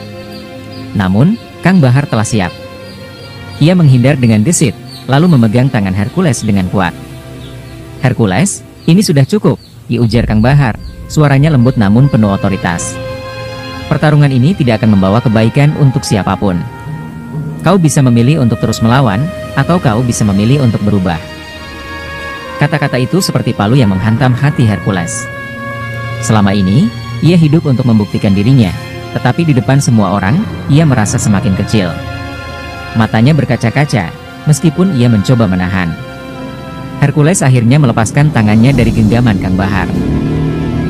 Namun, Kang Bahar telah siap. Ia menghindar dengan gesit, lalu memegang tangan Hercules dengan kuat. "Hercules, ini sudah cukup," ujar Kang Bahar. Suaranya lembut namun penuh otoritas. "Pertarungan ini tidak akan membawa kebaikan untuk siapapun. Kau bisa memilih untuk terus melawan, atau kau bisa memilih untuk berubah." Kata-kata itu seperti palu yang menghantam hati Hercules. Selama ini, ia hidup untuk membuktikan dirinya, tetapi di depan semua orang, ia merasa semakin kecil. Matanya berkaca-kaca, meskipun ia mencoba menahan. Hercules akhirnya melepaskan tangannya dari genggaman Kang Bahar.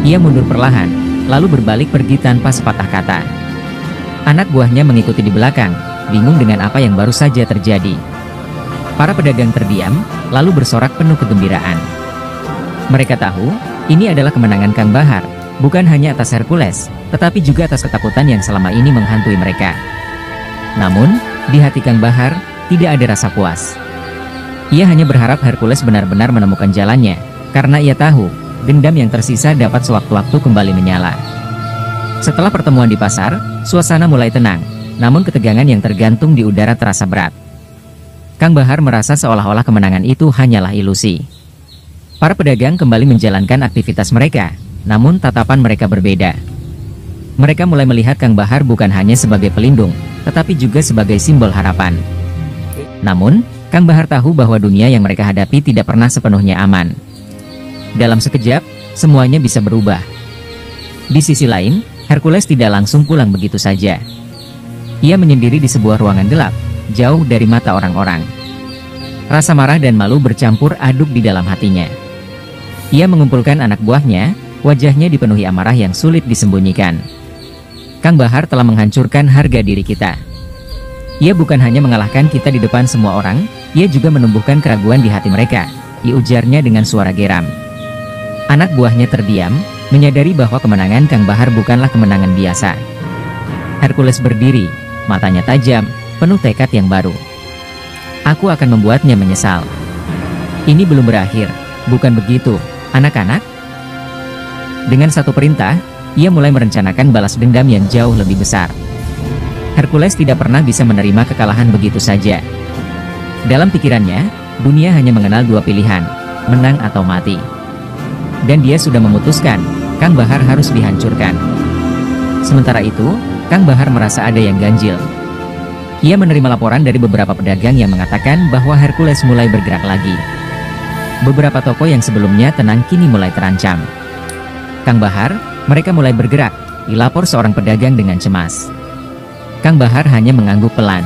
Ia mundur perlahan, lalu berbalik pergi tanpa sepatah kata. Anak buahnya mengikuti di belakang, bingung dengan apa yang baru saja terjadi. Para pedagang terdiam, lalu bersorak penuh kegembiraan. Mereka tahu, ini adalah kemenangan Kang Bahar, bukan hanya atas Hercules, tetapi juga atas ketakutan yang selama ini menghantui mereka. Namun, di hati Kang Bahar, tidak ada rasa puas. Ia hanya berharap Hercules benar-benar menemukan jalannya, karena ia tahu, dendam yang tersisa dapat sewaktu-waktu kembali menyala. Setelah pertemuan di pasar, suasana mulai tenang, namun ketegangan yang tergantung di udara terasa berat. Kang Bahar merasa seolah-olah kemenangan itu hanyalah ilusi. Para pedagang kembali menjalankan aktivitas mereka, namun tatapan mereka berbeda. Mereka mulai melihat Kang Bahar bukan hanya sebagai pelindung, tetapi juga sebagai simbol harapan. Namun, Kang Bahar tahu bahwa dunia yang mereka hadapi tidak pernah sepenuhnya aman. Dalam sekejap, semuanya bisa berubah. Di sisi lain, Hercules tidak langsung pulang begitu saja. Ia menyendiri di sebuah ruangan gelap, jauh dari mata orang-orang. Rasa marah dan malu bercampur aduk di dalam hatinya. Ia mengumpulkan anak buahnya, wajahnya dipenuhi amarah yang sulit disembunyikan. "Kang Bahar telah menghancurkan harga diri kita. Ia bukan hanya mengalahkan kita di depan semua orang, ia juga menumbuhkan keraguan di hati mereka," ujarnya dengan suara geram. Anak buahnya terdiam, menyadari bahwa kemenangan Kang Bahar bukanlah kemenangan biasa. Hercules berdiri, matanya tajam, penuh tekad yang baru. "Aku akan membuatnya menyesal. Ini belum berakhir, bukan begitu, anak-anak?" Dengan satu perintah, ia mulai merencanakan balas dendam yang jauh lebih besar. Hercules tidak pernah bisa menerima kekalahan begitu saja. Dalam pikirannya, dunia hanya mengenal dua pilihan, menang atau mati. Dan dia sudah memutuskan, Kang Bahar harus dihancurkan. Sementara itu, Kang Bahar merasa ada yang ganjil. Ia menerima laporan dari beberapa pedagang yang mengatakan bahwa Hercules mulai bergerak lagi. Beberapa toko yang sebelumnya tenang kini mulai terancam. "Kang Bahar, mereka mulai bergerak," dilapor seorang pedagang dengan cemas. Kang Bahar hanya mengangguk pelan.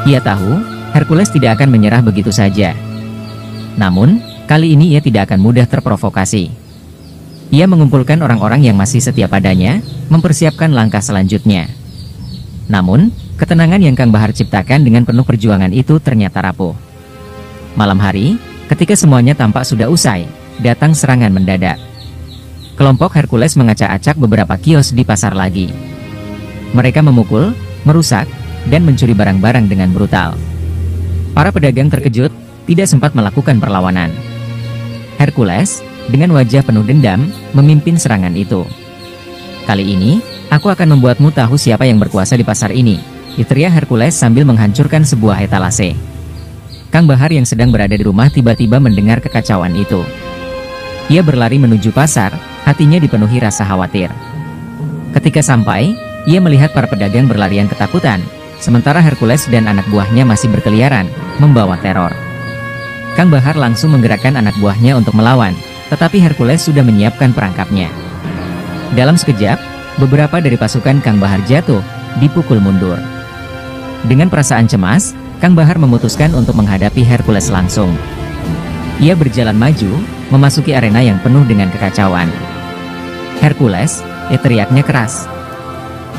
Ia tahu, Hercules tidak akan menyerah begitu saja. Namun, kali ini ia tidak akan mudah terprovokasi. Ia mengumpulkan orang-orang yang masih setia padanya, mempersiapkan langkah selanjutnya. Namun, ketenangan yang Kang Bahar ciptakan dengan penuh perjuangan itu ternyata rapuh. Malam hari, ketika semuanya tampak sudah usai, datang serangan mendadak. Kelompok Hercules mengacak-acak beberapa kios di pasar lagi. Mereka memukul, merusak, dan mencuri barang-barang dengan brutal. Para pedagang terkejut, tidak sempat melakukan perlawanan. Hercules, dengan wajah penuh dendam, memimpin serangan itu. "Kali ini, aku akan membuatmu tahu siapa yang berkuasa di pasar ini," teriak Hercules sambil menghancurkan sebuah etalase. Kang Bahar yang sedang berada di rumah tiba-tiba mendengar kekacauan itu. Ia berlari menuju pasar, hatinya dipenuhi rasa khawatir. Ketika sampai, ia melihat para pedagang berlarian ketakutan, sementara Hercules dan anak buahnya masih berkeliaran, membawa teror. Kang Bahar langsung menggerakkan anak buahnya untuk melawan, tetapi Hercules sudah menyiapkan perangkapnya. Dalam sekejap, beberapa dari pasukan Kang Bahar jatuh, dipukul mundur. Dengan perasaan cemas, Kang Bahar memutuskan untuk menghadapi Hercules langsung. Ia berjalan maju, memasuki arena yang penuh dengan kekacauan. "Hercules!" teriaknya keras.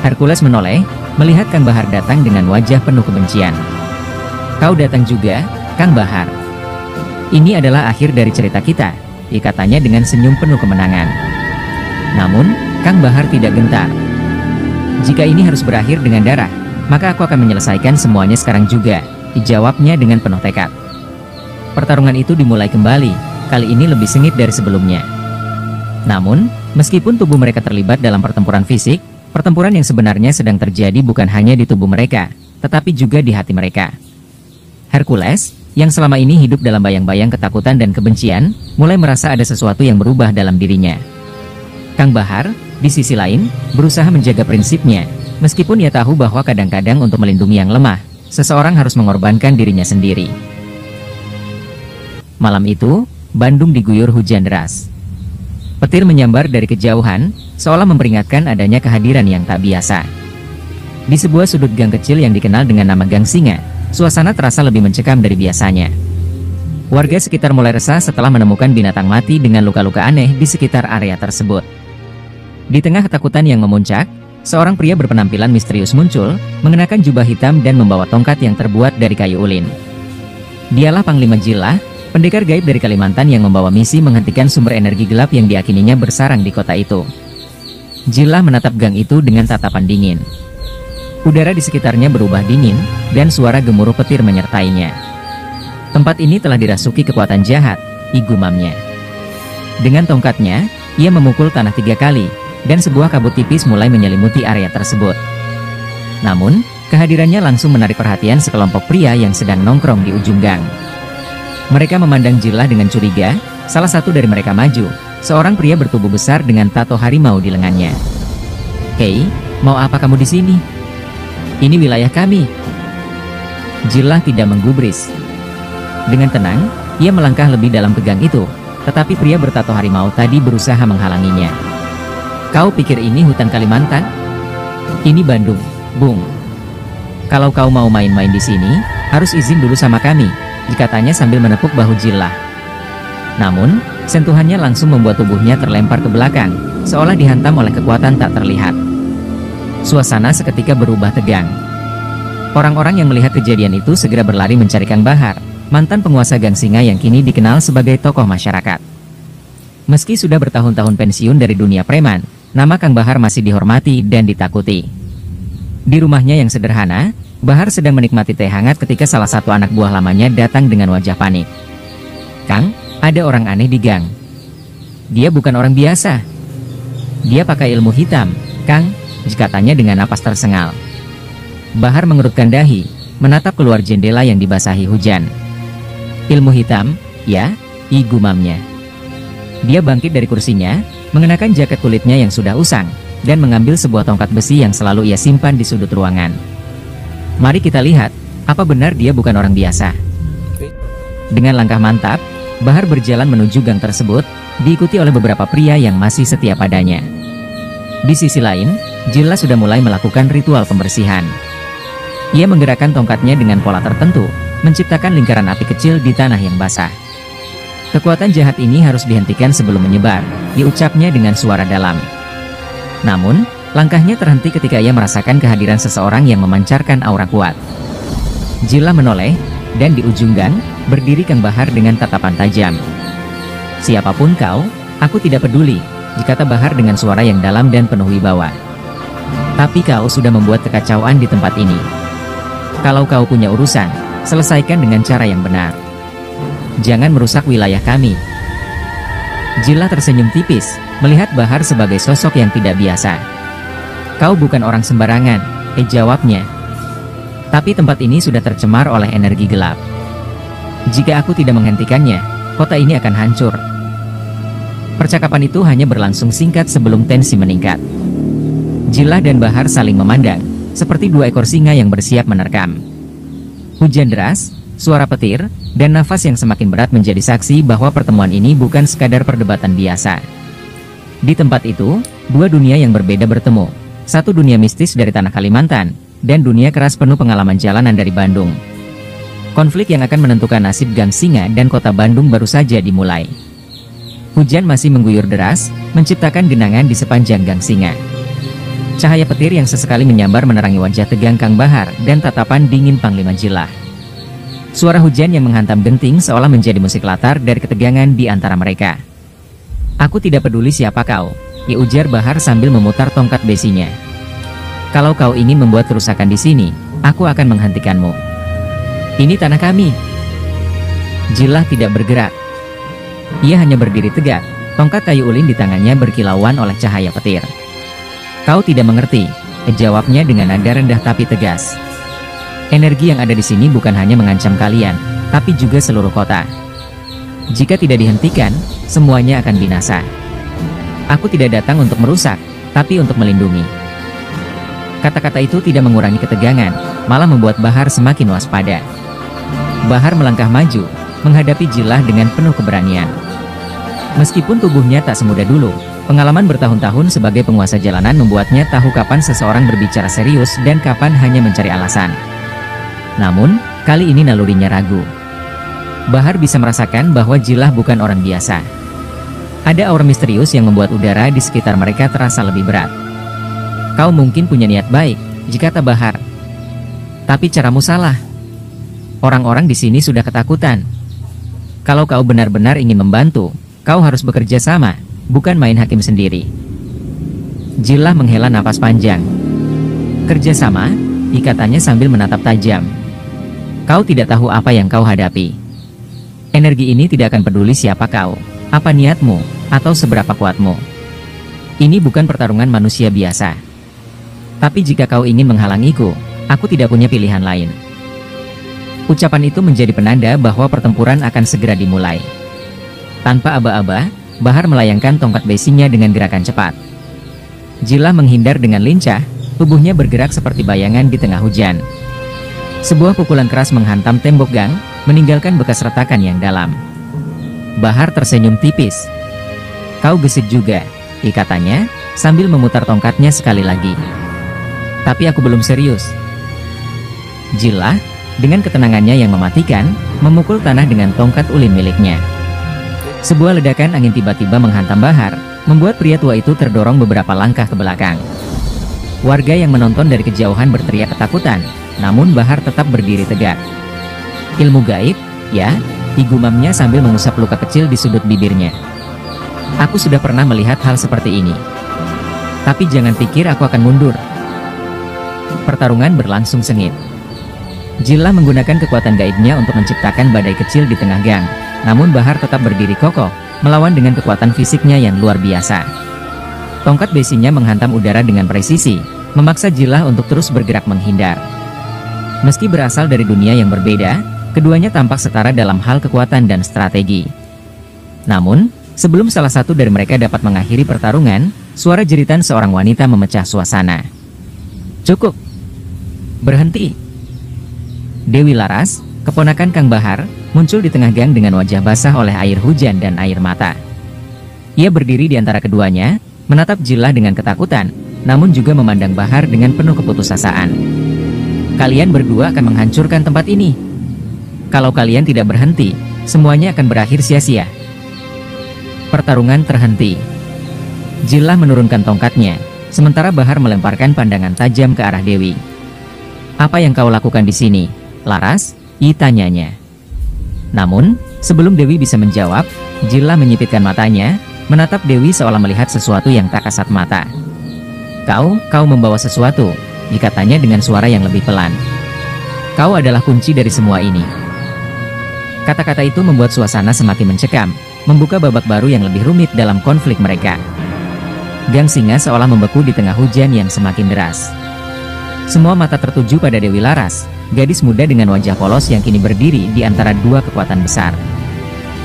Hercules menoleh, melihat Kang Bahar datang dengan wajah penuh kebencian. "Kau datang juga, Kang Bahar?" Ini adalah akhir dari cerita kita, katanya dengan senyum penuh kemenangan. Namun, Kang Bahar tidak gentar. Jika ini harus berakhir dengan darah, maka aku akan menyelesaikan semuanya sekarang juga, jawabnya dengan penuh tekad. Pertarungan itu dimulai kembali, kali ini lebih sengit dari sebelumnya. Namun, meskipun tubuh mereka terlibat dalam pertempuran fisik, pertempuran yang sebenarnya sedang terjadi bukan hanya di tubuh mereka, tetapi juga di hati mereka. Hercules, yang selama ini hidup dalam bayang-bayang ketakutan dan kebencian, mulai merasa ada sesuatu yang berubah dalam dirinya. Kang Bahar, di sisi lain, berusaha menjaga prinsipnya, meskipun ia tahu bahwa kadang-kadang untuk melindungi yang lemah, seseorang harus mengorbankan dirinya sendiri. Malam itu, Bandung diguyur hujan deras. Petir menyambar dari kejauhan, seolah memperingatkan adanya kehadiran yang tak biasa. Di sebuah sudut gang kecil yang dikenal dengan nama Gang Singa, suasana terasa lebih mencekam dari biasanya. Warga sekitar mulai resah setelah menemukan binatang mati dengan luka-luka aneh di sekitar area tersebut. Di tengah ketakutan yang memuncak, seorang pria berpenampilan misterius muncul, mengenakan jubah hitam dan membawa tongkat yang terbuat dari kayu ulin. Dialah Panglima Jillah, pendekar gaib dari Kalimantan yang membawa misi menghentikan sumber energi gelap yang diakininya bersarang di kota itu. Jillah menatap gang itu dengan tatapan dingin. Udara di sekitarnya berubah dingin, dan suara gemuruh petir menyertainya. Tempat ini telah dirasuki kekuatan jahat, gumamnya. Dengan tongkatnya, ia memukul tanah 3 kali, dan sebuah kabut tipis mulai menyelimuti area tersebut. Namun, kehadirannya langsung menarik perhatian sekelompok pria yang sedang nongkrong di ujung gang. Mereka memandang Jillah dengan curiga, salah satu dari mereka maju, seorang pria bertubuh besar dengan tato harimau di lengannya. "Hei, mau apa kamu di sini? Ini wilayah kami." Jillah tidak menggubris. Dengan tenang, ia melangkah lebih dalam ke gang itu, tetapi pria bertato harimau tadi berusaha menghalanginya. "Kau pikir ini hutan Kalimantan? Ini Bandung, Bung. Kalau kau mau main-main di sini, harus izin dulu sama kami," katanya sambil menepuk bahu Jillah. Namun, sentuhannya langsung membuat tubuhnya terlempar ke belakang, seolah dihantam oleh kekuatan tak terlihat. Suasana seketika berubah tegang. Orang-orang yang melihat kejadian itu segera berlari mencari Kang Bahar, mantan penguasa Gang Singa yang kini dikenal sebagai tokoh masyarakat. Meski sudah bertahun-tahun pensiun dari dunia preman, nama Kang Bahar masih dihormati dan ditakuti. Di rumahnya yang sederhana, Bahar sedang menikmati teh hangat ketika salah satu anak buah lamanya datang dengan wajah panik. "Kang, ada orang aneh di gang. Dia bukan orang biasa. Dia pakai ilmu hitam, Kang," katanya dengan napas tersengal. Bahar mengerutkan dahi, menatap keluar jendela yang dibasahi hujan. "Ilmu hitam, ya?" gumamnya. Dia bangkit dari kursinya, mengenakan jaket kulitnya yang sudah usang, dan mengambil sebuah tongkat besi yang selalu ia simpan di sudut ruangan. "Mari kita lihat, apa benar dia bukan orang biasa?" Dengan langkah mantap, Bahar berjalan menuju gang tersebut, diikuti oleh beberapa pria yang masih setia padanya. Di sisi lain, Jillah sudah mulai melakukan ritual pembersihan. Ia menggerakkan tongkatnya dengan pola tertentu, menciptakan lingkaran api kecil di tanah yang basah. "Kekuatan jahat ini harus dihentikan sebelum menyebar," diucapnya dengan suara dalam. Namun, langkahnya terhenti ketika ia merasakan kehadiran seseorang yang memancarkan aura kuat. Jillah menoleh, dan di ujung gang, berdiri Kang Bahar dengan tatapan tajam. "Siapapun kau, aku tidak peduli," kata Bahar dengan suara yang dalam dan penuh wibawa. "Tapi kau sudah membuat kekacauan di tempat ini. Kalau kau punya urusan, selesaikan dengan cara yang benar. Jangan merusak wilayah kami." Jillah tersenyum tipis, melihat Bahar sebagai sosok yang tidak biasa. "Kau bukan orang sembarangan," jawabnya. "Tapi tempat ini sudah tercemar oleh energi gelap. Jika aku tidak menghentikannya, kota ini akan hancur." Percakapan itu hanya berlangsung singkat sebelum tensi meningkat. Jillah dan Bahar saling memandang, seperti dua ekor singa yang bersiap menerkam. Hujan deras, suara petir, dan nafas yang semakin berat menjadi saksi bahwa pertemuan ini bukan sekadar perdebatan biasa. Di tempat itu, dua dunia yang berbeda bertemu. Satu dunia mistis dari tanah Kalimantan, dan dunia keras penuh pengalaman jalanan dari Bandung. Konflik yang akan menentukan nasib Gang Singa dan kota Bandung baru saja dimulai. Hujan masih mengguyur deras, menciptakan genangan di sepanjang Gang Singa. Cahaya petir yang sesekali menyambar menerangi wajah tegang Kang Bahar dan tatapan dingin Panglima Jillah. Suara hujan yang menghantam genting seolah menjadi musik latar dari ketegangan di antara mereka. Aku tidak peduli siapa kau, ujar Bahar sambil memutar tongkat besinya. Kalau kau ingin membuat kerusakan di sini, aku akan menghentikanmu. Ini tanah kami. Jilah tidak bergerak. Ia hanya berdiri tegak, tongkat kayu ulin di tangannya berkilauan oleh cahaya petir. Kau tidak mengerti, jawabnya dengan nada rendah tapi tegas. Energi yang ada di sini bukan hanya mengancam kalian, tapi juga seluruh kota. Jika tidak dihentikan, semuanya akan binasa. Aku tidak datang untuk merusak, tapi untuk melindungi. Kata-kata itu tidak mengurangi ketegangan, malah membuat Bahar semakin waspada. Bahar melangkah maju, menghadapi Jilah dengan penuh keberanian. Meskipun tubuhnya tak semudah dulu, pengalaman bertahun-tahun sebagai penguasa jalanan membuatnya tahu kapan seseorang berbicara serius dan kapan hanya mencari alasan. Namun, kali ini nalurinya ragu. Bahar bisa merasakan bahwa Jilah bukan orang biasa. Ada aura misterius yang membuat udara di sekitar mereka terasa lebih berat. Kau mungkin punya niat baik, kata Bahar. Tapi caramu salah. Orang-orang di sini sudah ketakutan. Kalau kau benar-benar ingin membantu, kau harus bekerja sama, bukan main hakim sendiri. Jilah menghela napas panjang. Kerjasama, katanya sambil menatap tajam. Kau tidak tahu apa yang kau hadapi. Energi ini tidak akan peduli siapa kau, apa niatmu, atau seberapa kuatmu. Ini bukan pertarungan manusia biasa. Tapi jika kau ingin menghalangiku, aku tidak punya pilihan lain. Ucapan itu menjadi penanda bahwa pertempuran akan segera dimulai. Tanpa aba-aba, Bahar melayangkan tongkat besinya dengan gerakan cepat. Jilah menghindar dengan lincah, tubuhnya bergerak seperti bayangan di tengah hujan. Sebuah pukulan keras menghantam tembok gang, meninggalkan bekas retakan yang dalam. Bahar tersenyum tipis. Kau gesit juga, katanya, sambil memutar tongkatnya sekali lagi. Tapi aku belum serius. Jilah, dengan ketenangannya yang mematikan, memukul tanah dengan tongkat ulin miliknya. Sebuah ledakan angin tiba-tiba menghantam Bahar, membuat pria tua itu terdorong beberapa langkah ke belakang. Warga yang menonton dari kejauhan berteriak ketakutan, namun Bahar tetap berdiri tegak. Ilmu gaib, ya, digumamnya sambil mengusap luka kecil di sudut bibirnya. Aku sudah pernah melihat hal seperti ini. Tapi jangan pikir aku akan mundur. Pertarungan berlangsung sengit. Jilah menggunakan kekuatan gaibnya untuk menciptakan badai kecil di tengah gang, namun Bahar tetap berdiri kokoh, melawan dengan kekuatan fisiknya yang luar biasa. Tongkat besinya menghantam udara dengan presisi, memaksa Jilah untuk terus bergerak menghindar. Meski berasal dari dunia yang berbeda, keduanya tampak setara dalam hal kekuatan dan strategi. Namun, sebelum salah satu dari mereka dapat mengakhiri pertarungan, suara jeritan seorang wanita memecah suasana. Cukup! Berhenti! Dewi Laras, keponakan Kang Bahar, muncul di tengah gang dengan wajah basah oleh air hujan dan air mata. Ia berdiri di antara keduanya, menatap Jilah dengan ketakutan, namun juga memandang Bahar dengan penuh keputusasaan. Kalian berdua akan menghancurkan tempat ini. Kalau kalian tidak berhenti, semuanya akan berakhir sia-sia. Pertarungan terhenti. Jilah menurunkan tongkatnya, sementara Bahar melemparkan pandangan tajam ke arah Dewi. Apa yang kau lakukan di sini, Laras? Tanyanya. Namun, sebelum Dewi bisa menjawab, Jilah menyipitkan matanya, menatap Dewi seolah melihat sesuatu yang tak kasat mata. Kau membawa sesuatu, katanya dengan suara yang lebih pelan. Kau adalah kunci dari semua ini. Kata-kata itu membuat suasana semakin mencekam, membuka babak baru yang lebih rumit dalam konflik mereka. Gang singa seolah membeku di tengah hujan yang semakin deras. Semua mata tertuju pada Dewi Laras, gadis muda dengan wajah polos yang kini berdiri di antara dua kekuatan besar.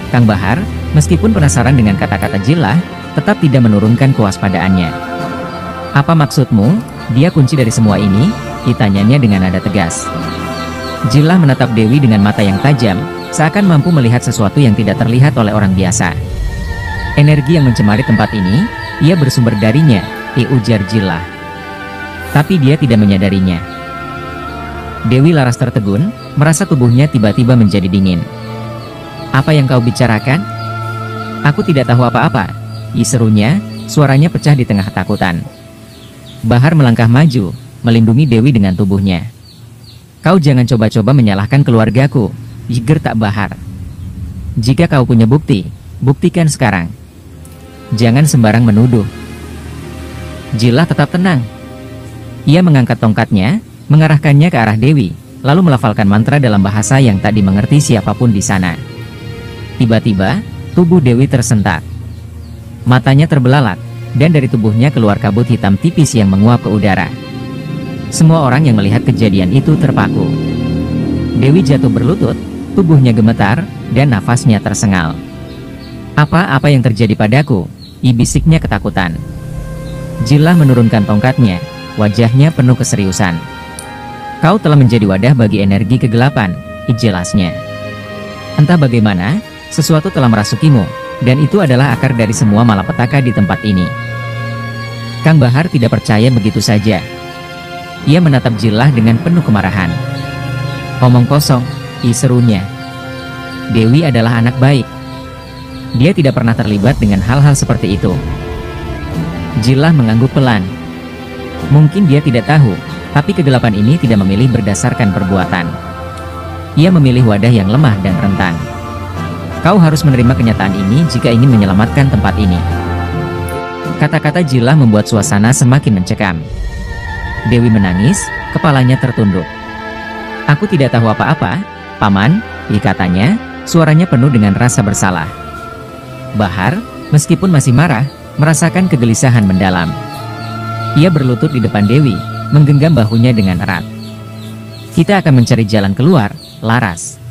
Kang Bahar, meskipun penasaran dengan kata-kata Jilah, tetap tidak menurunkan kewaspadaannya. Apa maksudmu? Dia kunci dari semua ini? Ditanyanya dengan nada tegas. Jilah menatap Dewi dengan mata yang tajam, seakan mampu melihat sesuatu yang tidak terlihat oleh orang biasa. Energi yang mencemari tempat ini, ia bersumber darinya, ujar Jilah. Tapi dia tidak menyadarinya. Dewi Laras tertegun, merasa tubuhnya tiba-tiba menjadi dingin. Apa yang kau bicarakan? Aku tidak tahu apa-apa, serunya, suaranya pecah di tengah ketakutan. Bahar melangkah maju, melindungi Dewi dengan tubuhnya. Kau jangan coba-coba menyalahkan keluargaku, Jiger tak Bahar. Jika kau punya bukti, buktikan sekarang. Jangan sembarang menuduh. Jilah tetap tenang. Ia mengangkat tongkatnya, mengarahkannya ke arah Dewi, lalu melafalkan mantra dalam bahasa yang tak dimengerti siapapun di sana. Tiba-tiba, tubuh Dewi tersentak. Matanya terbelalak, dan dari tubuhnya keluar kabut hitam tipis yang menguap ke udara. Semua orang yang melihat kejadian itu terpaku. Dewi jatuh berlutut, tubuhnya gemetar, dan nafasnya tersengal. Apa yang terjadi padaku? Bisiknya ketakutan. Jilah menurunkan tongkatnya, wajahnya penuh keseriusan. Kau telah menjadi wadah bagi energi kegelapan, jelasnya. Entah bagaimana, sesuatu telah merasukimu, dan itu adalah akar dari semua malapetaka di tempat ini. Kang Bahar tidak percaya begitu saja. Ia menatap Jilah dengan penuh kemarahan. Omong kosong, serunya. Dewi adalah anak baik. Dia tidak pernah terlibat dengan hal-hal seperti itu. Jilah mengangguk pelan. Mungkin dia tidak tahu, tapi kegelapan ini tidak memilih berdasarkan perbuatan. Ia memilih wadah yang lemah dan rentan. Kau harus menerima kenyataan ini jika ingin menyelamatkan tempat ini. Kata-kata Jilah membuat suasana semakin mencekam. Dewi menangis, kepalanya tertunduk. Aku tidak tahu apa-apa, Paman, katanya, suaranya penuh dengan rasa bersalah. Bahar, meskipun masih marah, merasakan kegelisahan mendalam. Ia berlutut di depan Dewi, menggenggam bahunya dengan erat. Kita akan mencari jalan keluar, Laras.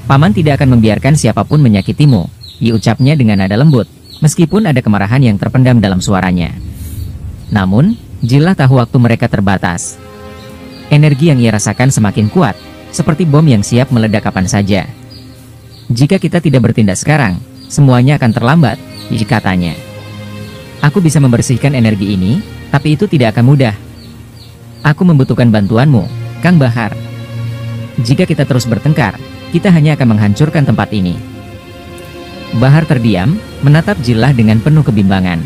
Paman tidak akan membiarkan siapapun menyakitimu, ucapnya dengan nada lembut, meskipun ada kemarahan yang terpendam dalam suaranya. Namun, Jilah tahu waktu mereka terbatas. Energi yang ia rasakan semakin kuat, seperti bom yang siap meledak kapan saja. Jika kita tidak bertindak sekarang, semuanya akan terlambat, katanya. Aku bisa membersihkan energi ini, tapi itu tidak akan mudah. Aku membutuhkan bantuanmu, Kang Bahar. Jika kita terus bertengkar, kita hanya akan menghancurkan tempat ini. Bahar terdiam, menatap Jilah dengan penuh kebimbangan.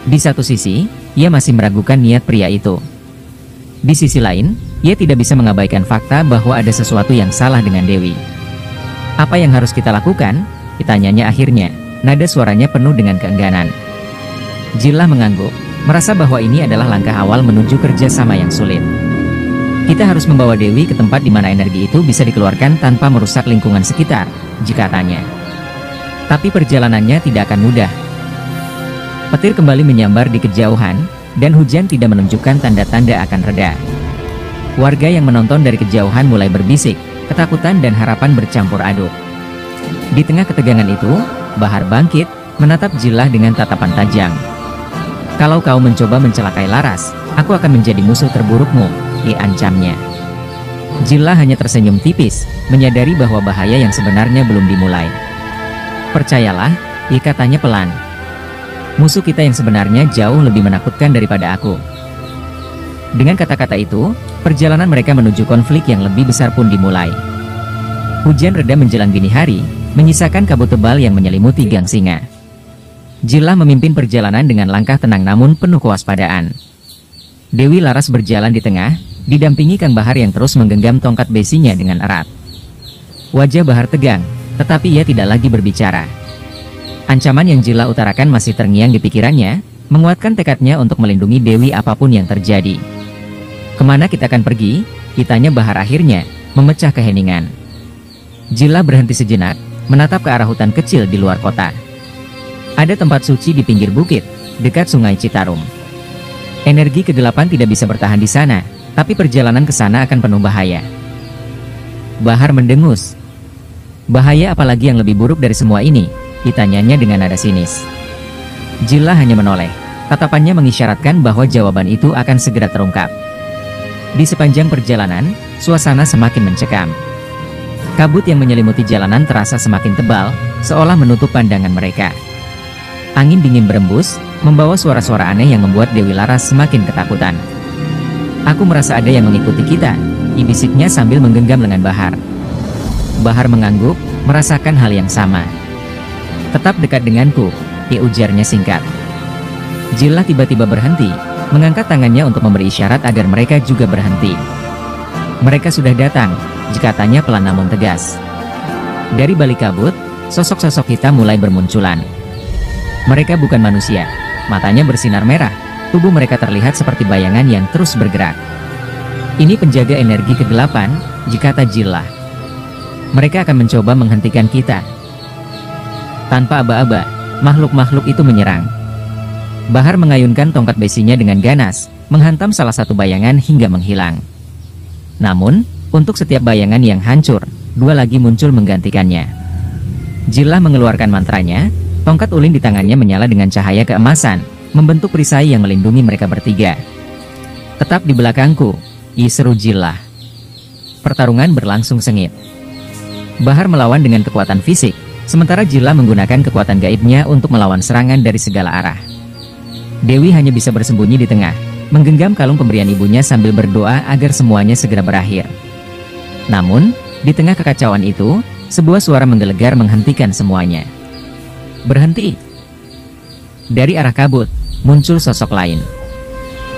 Di satu sisi, ia masih meragukan niat pria itu. Di sisi lain, ia tidak bisa mengabaikan fakta bahwa ada sesuatu yang salah dengan Dewi. Apa yang harus kita lakukan? Ditanyanya akhirnya, nada suaranya penuh dengan keengganan. Jilah mengangguk, merasa bahwa ini adalah langkah awal menuju kerjasama yang sulit. Kita harus membawa Dewi ke tempat di mana energi itu bisa dikeluarkan tanpa merusak lingkungan sekitar, katanya. Tapi perjalanannya tidak akan mudah. Petir kembali menyambar di kejauhan, dan hujan tidak menunjukkan tanda-tanda akan reda. Warga yang menonton dari kejauhan mulai berbisik, ketakutan dan harapan bercampur aduk. Di tengah ketegangan itu, Bahar bangkit, menatap Jilah dengan tatapan tajam. Kalau kau mencoba mencelakai Laras, aku akan menjadi musuh terburukmu, ancamnya. Jilah hanya tersenyum tipis, menyadari bahwa bahaya yang sebenarnya belum dimulai. Percayalah, katanya pelan. Musuh kita yang sebenarnya jauh lebih menakutkan daripada aku. Dengan kata-kata itu, perjalanan mereka menuju konflik yang lebih besar pun dimulai. Hujan reda menjelang dini hari, menyisakan kabut tebal yang menyelimuti Gang Singa. Jilah memimpin perjalanan dengan langkah tenang namun penuh kewaspadaan. Dewi Laras berjalan di tengah, didampingi Kang Bahar yang terus menggenggam tongkat besinya dengan erat. Wajah Bahar tegang, tetapi ia tidak lagi berbicara. Ancaman yang Jilah utarakan masih terngiang di pikirannya, menguatkan tekadnya untuk melindungi Dewi apapun yang terjadi. Kemana kita akan pergi? Tanya Bahar akhirnya, memecah keheningan. Jilah berhenti sejenak, menatap ke arah hutan kecil di luar kota. Ada tempat suci di pinggir bukit, dekat sungai Citarum. Energi kegelapan tidak bisa bertahan di sana, tapi perjalanan ke sana akan penuh bahaya. Bahar mendengus. Bahaya apalagi yang lebih buruk dari semua ini? Ditanyanya dengan nada sinis. Jilah hanya menoleh, tatapannya mengisyaratkan bahwa jawaban itu akan segera terungkap. Di sepanjang perjalanan, suasana semakin mencekam. Kabut yang menyelimuti jalanan terasa semakin tebal, seolah menutup pandangan mereka. Angin dingin berembus, membawa suara-suara aneh yang membuat Dewi Laras semakin ketakutan. Aku merasa ada yang mengikuti kita, bisiknya sambil menggenggam lengan Bahar. Bahar mengangguk, merasakan hal yang sama. Tetap dekat denganku, ujarnya singkat. Jilah tiba-tiba berhenti, mengangkat tangannya untuk memberi isyarat agar mereka juga berhenti. Mereka sudah datang, jika tanya pelan namun tegas. Dari balik kabut, sosok-sosok hitam mulai bermunculan. Mereka bukan manusia, matanya bersinar merah, tubuh mereka terlihat seperti bayangan yang terus bergerak. Ini penjaga energi kegelapan, jika Jillah. Mereka akan mencoba menghentikan kita. Tanpa aba-aba, makhluk-makhluk itu menyerang. Bahar mengayunkan tongkat besinya dengan ganas, menghantam salah satu bayangan hingga menghilang. Namun, untuk setiap bayangan yang hancur, dua lagi muncul menggantikannya. Jillah mengeluarkan mantranya, tongkat ulin di tangannya menyala dengan cahaya keemasan, membentuk perisai yang melindungi mereka bertiga. "Tetap di belakangku," seru Jillah. Pertarungan berlangsung sengit. Bahar melawan dengan kekuatan fisik, sementara Jillah menggunakan kekuatan gaibnya untuk melawan serangan dari segala arah. Dewi hanya bisa bersembunyi di tengah, menggenggam kalung pemberian ibunya sambil berdoa agar semuanya segera berakhir. Namun, di tengah kekacauan itu, sebuah suara menggelegar menghentikan semuanya. "Berhenti!" Dari arah kabut, muncul sosok lain.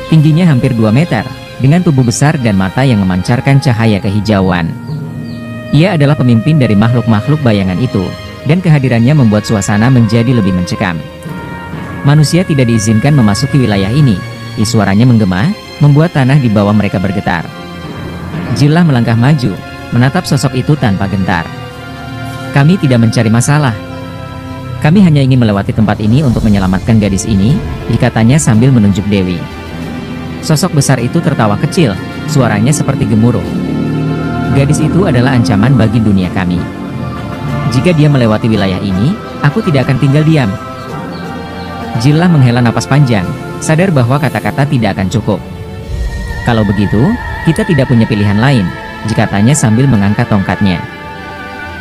Tingginya hampir 2 meter, dengan tubuh besar dan mata yang memancarkan cahaya kehijauan. Ia adalah pemimpin dari makhluk-makhluk bayangan itu, dan kehadirannya membuat suasana menjadi lebih mencekam. Manusia tidak diizinkan memasuki wilayah ini. Suaranya menggema, membuat tanah di bawah mereka bergetar. Jillah melangkah maju, menatap sosok itu tanpa gentar. "Kami tidak mencari masalah. Kami hanya ingin melewati tempat ini untuk menyelamatkan gadis ini," katanya sambil menunjuk Dewi. Sosok besar itu tertawa kecil, suaranya seperti gemuruh. "Gadis itu adalah ancaman bagi dunia kami. Jika dia melewati wilayah ini, aku tidak akan tinggal diam." Jillah menghela napas panjang, sadar bahwa kata-kata tidak akan cukup. "Kalau begitu, kita tidak punya pilihan lain," katanya sambil mengangkat tongkatnya.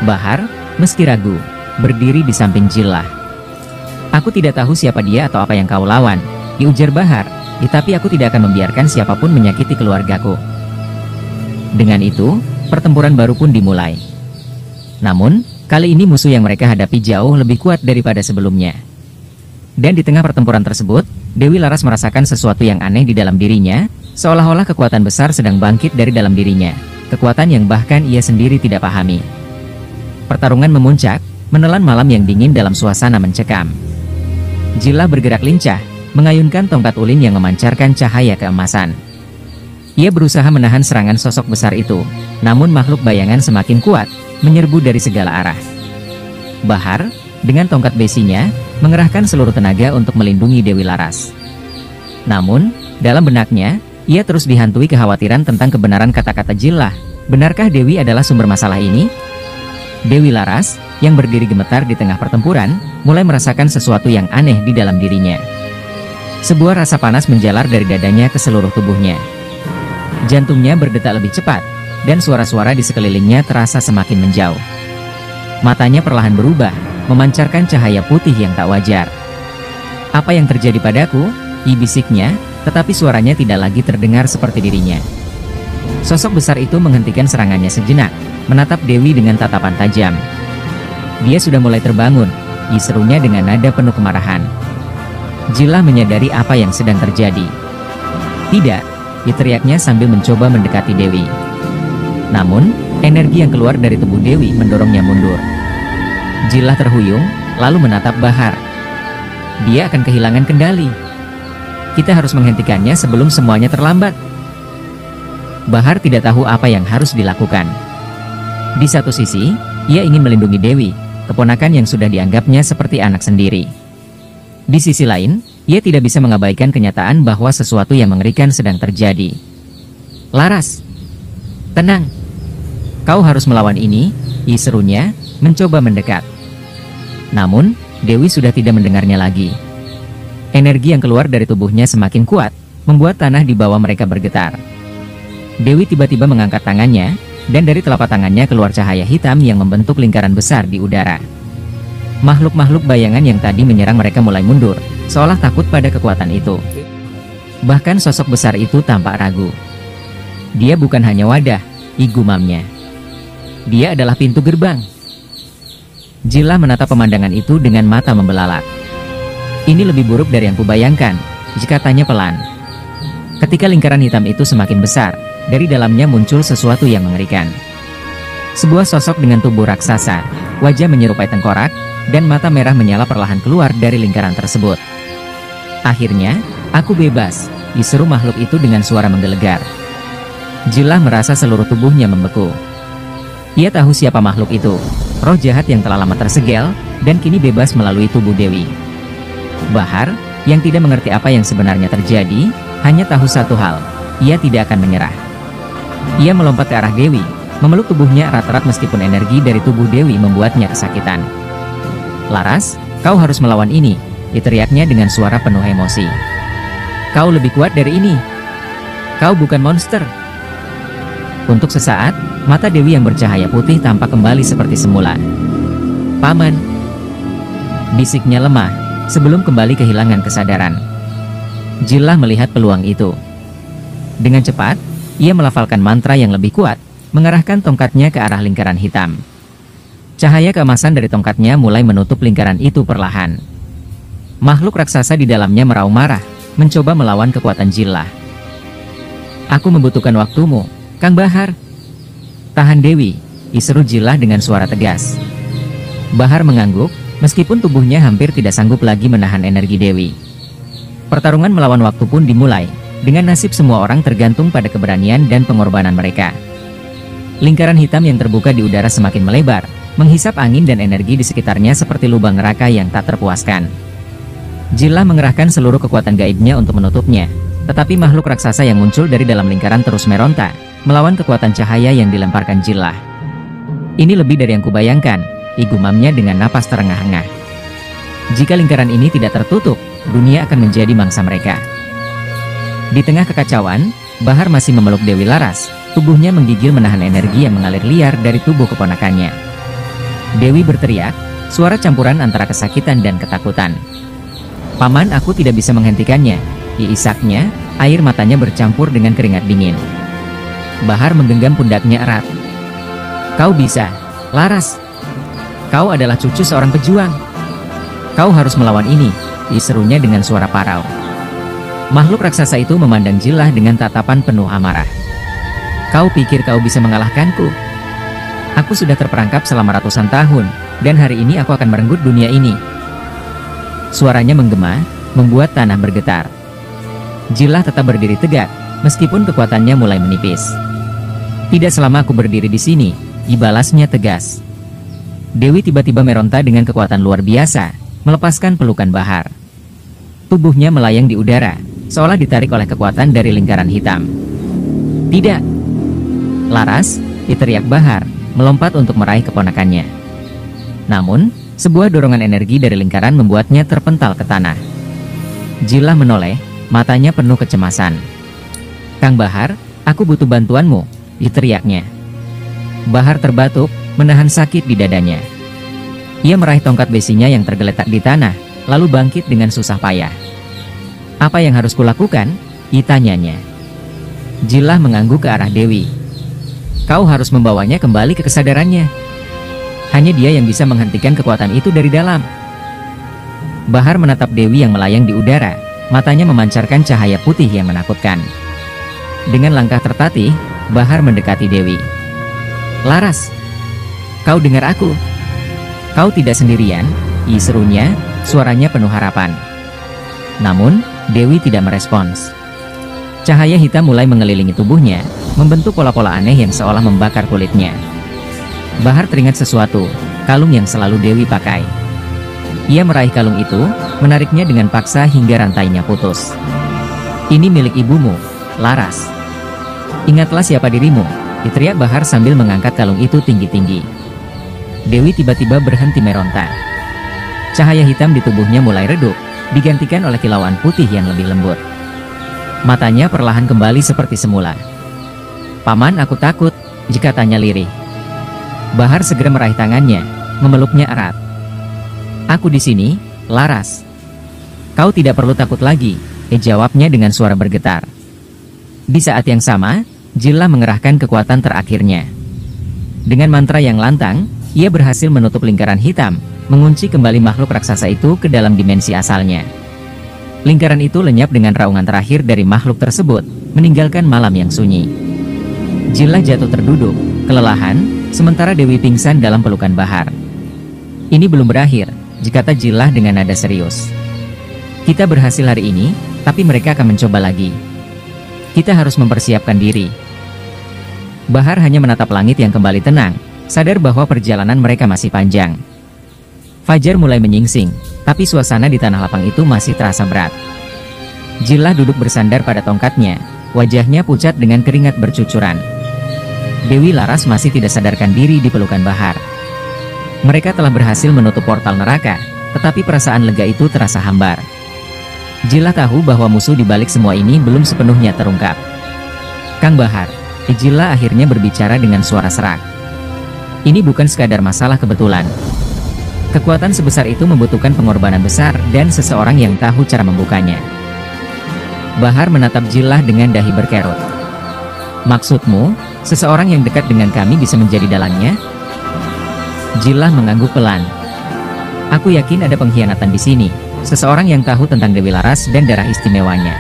Bahar, meski ragu, berdiri di samping Jillah. "Aku tidak tahu siapa dia atau apa yang kau lawan," ujar Bahar, "tapi aku tidak akan membiarkan siapapun menyakiti keluargaku." Dengan itu, pertempuran baru pun dimulai. Namun, kali ini musuh yang mereka hadapi jauh lebih kuat daripada sebelumnya. Dan di tengah pertempuran tersebut, Dewi Laras merasakan sesuatu yang aneh di dalam dirinya, seolah-olah kekuatan besar sedang bangkit dari dalam dirinya, kekuatan yang bahkan ia sendiri tidak pahami. Pertarungan memuncak, menelan malam yang dingin dalam suasana mencekam. Jillah bergerak lincah, mengayunkan tongkat ulin yang memancarkan cahaya keemasan. Ia berusaha menahan serangan sosok besar itu, namun makhluk bayangan semakin kuat, menyerbu dari segala arah. Bahar, dengan tongkat besinya, mengerahkan seluruh tenaga untuk melindungi Dewi Laras. Namun, dalam benaknya, ia terus dihantui kekhawatiran tentang kebenaran kata-kata Jillah. Benarkah Dewi adalah sumber masalah ini? Dewi Laras, yang berdiri gemetar di tengah pertempuran, mulai merasakan sesuatu yang aneh di dalam dirinya. Sebuah rasa panas menjalar dari dadanya ke seluruh tubuhnya. Jantungnya berdetak lebih cepat, dan suara-suara di sekelilingnya terasa semakin menjauh. Matanya perlahan berubah, memancarkan cahaya putih yang tak wajar. "Apa yang terjadi padaku?" bisiknya, tetapi suaranya tidak lagi terdengar seperti dirinya. Sosok besar itu menghentikan serangannya sejenak, menatap Dewi dengan tatapan tajam. "Dia sudah mulai terbangun," serunya dengan nada penuh kemarahan. Jillah menyadari apa yang sedang terjadi. "Tidak," teriaknya sambil mencoba mendekati Dewi. Namun, energi yang keluar dari tubuh Dewi mendorongnya mundur. Jillah terhuyung, lalu menatap Bahar. "Dia akan kehilangan kendali. Kita harus menghentikannya sebelum semuanya terlambat." Bahar tidak tahu apa yang harus dilakukan. Di satu sisi, ia ingin melindungi Dewi, keponakan yang sudah dianggapnya seperti anak sendiri. Di sisi lain, ia tidak bisa mengabaikan kenyataan bahwa sesuatu yang mengerikan sedang terjadi. "Laras, tenang. Kau harus melawan ini," serunya, mencoba mendekat. Namun, Dewi sudah tidak mendengarnya lagi. Energi yang keluar dari tubuhnya semakin kuat, membuat tanah di bawah mereka bergetar. Dewi tiba-tiba mengangkat tangannya, dan dari telapak tangannya keluar cahaya hitam yang membentuk lingkaran besar di udara. Makhluk-makhluk bayangan yang tadi menyerang mereka mulai mundur, seolah takut pada kekuatan itu. Bahkan sosok besar itu tampak ragu. "Dia bukan hanya wadah," gumamnya. "Dia adalah pintu gerbang." Jillah menatap pemandangan itu dengan mata membelalak. "Ini lebih buruk dari yang kubayangkan," katanya pelan. Ketika lingkaran hitam itu semakin besar, dari dalamnya muncul sesuatu yang mengerikan. Sebuah sosok dengan tubuh raksasa, wajah menyerupai tengkorak, dan mata merah menyala perlahan keluar dari lingkaran tersebut. Akhirnya, aku bebas, diseru makhluk itu dengan suara menggelegar. Jillah merasa seluruh tubuhnya membeku. Ia tahu siapa makhluk itu, roh jahat yang telah lama tersegel, dan kini bebas melalui tubuh Dewi. Bahar, yang tidak mengerti apa yang sebenarnya terjadi, hanya tahu satu hal, ia tidak akan menyerah. Ia melompat ke arah Dewi, memeluk tubuhnya erat-erat meskipun energi dari tubuh Dewi membuatnya kesakitan. "Laras, kau harus melawan ini," diteriaknya dengan suara penuh emosi. "Kau lebih kuat dari ini. Kau bukan monster." Untuk sesaat, mata Dewi yang bercahaya putih tampak kembali seperti semula. "Paman," bisiknya lemah, sebelum kembali kehilangan kesadaran. Jillah melihat peluang itu. Dengan cepat, ia melafalkan mantra yang lebih kuat, mengarahkan tongkatnya ke arah lingkaran hitam. Cahaya keemasan dari tongkatnya mulai menutup lingkaran itu perlahan. Makhluk raksasa di dalamnya meraung marah, mencoba melawan kekuatan Jillah. "Aku membutuhkan waktumu, Kang Bahar." "Tahan Dewi," diseru Jillah dengan suara tegas. Bahar mengangguk, meskipun tubuhnya hampir tidak sanggup lagi menahan energi Dewi. Pertarungan melawan waktu pun dimulai, dengan nasib semua orang tergantung pada keberanian dan pengorbanan mereka. Lingkaran hitam yang terbuka di udara semakin melebar, menghisap angin dan energi di sekitarnya seperti lubang neraka yang tak terpuaskan. Jillah mengerahkan seluruh kekuatan gaibnya untuk menutupnya, tetapi makhluk raksasa yang muncul dari dalam lingkaran terus meronta, melawan kekuatan cahaya yang dilemparkan Jillah. "Ini lebih dari yang kubayangkan," igumamnya dengan napas terengah-engah. "Jika lingkaran ini tidak tertutup, dunia akan menjadi mangsa mereka." Di tengah kekacauan, Bahar masih memeluk Dewi Laras, tubuhnya menggigil menahan energi yang mengalir liar dari tubuh keponakannya. Dewi berteriak, suara campuran antara kesakitan dan ketakutan. "Paman, aku tidak bisa menghentikannya," diisaknya, air matanya bercampur dengan keringat dingin. Bahar menggenggam pundaknya erat. "Kau bisa, Laras. Kau adalah cucu seorang pejuang. Kau harus melawan ini," diserunya dengan suara parau. Makhluk raksasa itu memandang Jillah dengan tatapan penuh amarah. "Kau pikir kau bisa mengalahkanku? Aku sudah terperangkap selama ratusan tahun, dan hari ini aku akan merenggut dunia ini." Suaranya menggema, membuat tanah bergetar. Jillah tetap berdiri tegak, meskipun kekuatannya mulai menipis. "Tidak selama aku berdiri di sini," dibalasnya tegas. Dewi tiba-tiba meronta dengan kekuatan luar biasa, melepaskan pelukan Bahar. Tubuhnya melayang di udara, seolah ditarik oleh kekuatan dari lingkaran hitam. "Tidak! Laras!" diteriak Bahar, melompat untuk meraih keponakannya. Namun, sebuah dorongan energi dari lingkaran membuatnya terpental ke tanah. Jillah menoleh, matanya penuh kecemasan. "Kang Bahar, aku butuh bantuanmu," diteriaknya. Bahar terbatuk, menahan sakit di dadanya. Ia meraih tongkat besinya yang tergeletak di tanah, lalu bangkit dengan susah payah. "Apa yang harus kulakukan?" ditanyanya. Jillah mengangguk ke arah Dewi. "Kau harus membawanya kembali ke kesadarannya. Hanya dia yang bisa menghentikan kekuatan itu dari dalam." Bahar menatap Dewi yang melayang di udara, matanya memancarkan cahaya putih yang menakutkan. Dengan langkah tertatih, Bahar mendekati Dewi. "Laras, kau dengar aku? Kau tidak sendirian," diserunya, suaranya penuh harapan. Namun, Dewi tidak merespons. Cahaya hitam mulai mengelilingi tubuhnya, membentuk pola-pola aneh yang seolah membakar kulitnya. Bahar teringat sesuatu, kalung yang selalu Dewi pakai. Ia meraih kalung itu, menariknya dengan paksa hingga rantainya putus. "Ini milik ibumu, Laras. Ingatlah siapa dirimu," diteriak Bahar sambil mengangkat kalung itu tinggi-tinggi. Dewi tiba-tiba berhenti meronta. Cahaya hitam di tubuhnya mulai redup, digantikan oleh kilauan putih yang lebih lembut. Matanya perlahan kembali seperti semula. "Paman, aku takut," tanya lirih. Bahar segera meraih tangannya, memeluknya erat. "Aku di sini, Laras. Kau tidak perlu takut lagi," jawabnya dengan suara bergetar. Di saat yang sama, Jillah mengerahkan kekuatan terakhirnya. Dengan mantra yang lantang, ia berhasil menutup lingkaran hitam, mengunci kembali makhluk raksasa itu ke dalam dimensi asalnya. Lingkaran itu lenyap dengan raungan terakhir dari makhluk tersebut, meninggalkan malam yang sunyi. Jillah jatuh terduduk, kelelahan, Sementara Dewi pingsan dalam pelukan Bahar. Ini belum berakhir, kata Jillah dengan nada serius. Kita berhasil hari ini, tapi mereka akan mencoba lagi. Kita harus mempersiapkan diri. Bahar hanya menatap langit yang kembali tenang, sadar bahwa perjalanan mereka masih panjang. Fajar mulai menyingsing, tapi suasana di tanah lapang itu masih terasa berat. Jillah duduk bersandar pada tongkatnya, wajahnya pucat dengan keringat bercucuran. Dewi Laras masih tidak sadarkan diri di pelukan Bahar. Mereka telah berhasil menutup portal neraka, tetapi perasaan lega itu terasa hambar. Jillah tahu bahwa musuh di balik semua ini belum sepenuhnya terungkap. Kang Bahar, Jillah akhirnya berbicara dengan suara serak. Ini bukan sekadar masalah kebetulan. Kekuatan sebesar itu membutuhkan pengorbanan besar dan seseorang yang tahu cara membukanya. Bahar menatap Jillah dengan dahi berkerut. Maksudmu, seseorang yang dekat dengan kami bisa menjadi dalangnya? Jillah mengangguk pelan. Aku yakin ada pengkhianatan di sini, seseorang yang tahu tentang Dewi Laras dan darah istimewanya.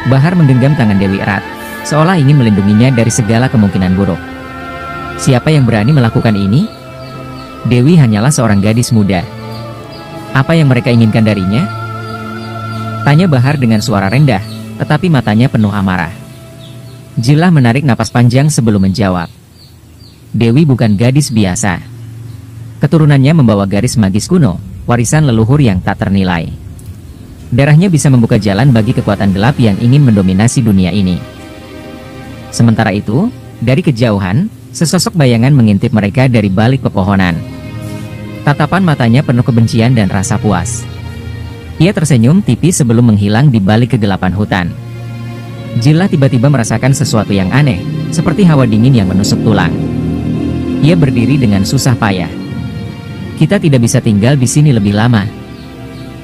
Bahar menggenggam tangan Dewi erat, seolah ingin melindunginya dari segala kemungkinan buruk. Siapa yang berani melakukan ini? Dewi hanyalah seorang gadis muda. Apa yang mereka inginkan darinya? Tanya Bahar dengan suara rendah, tetapi matanya penuh amarah. Jillah menarik napas panjang sebelum menjawab. Dewi bukan gadis biasa. Keturunannya membawa garis magis kuno, warisan leluhur yang tak ternilai. Darahnya bisa membuka jalan bagi kekuatan gelap yang ingin mendominasi dunia ini. Sementara itu, dari kejauhan, sesosok bayangan mengintip mereka dari balik pepohonan. Tatapan matanya penuh kebencian dan rasa puas. Ia tersenyum tipis sebelum menghilang di balik kegelapan hutan. Jillah tiba-tiba merasakan sesuatu yang aneh, seperti hawa dingin yang menusuk tulang. Ia berdiri dengan susah payah. Kita tidak bisa tinggal di sini lebih lama.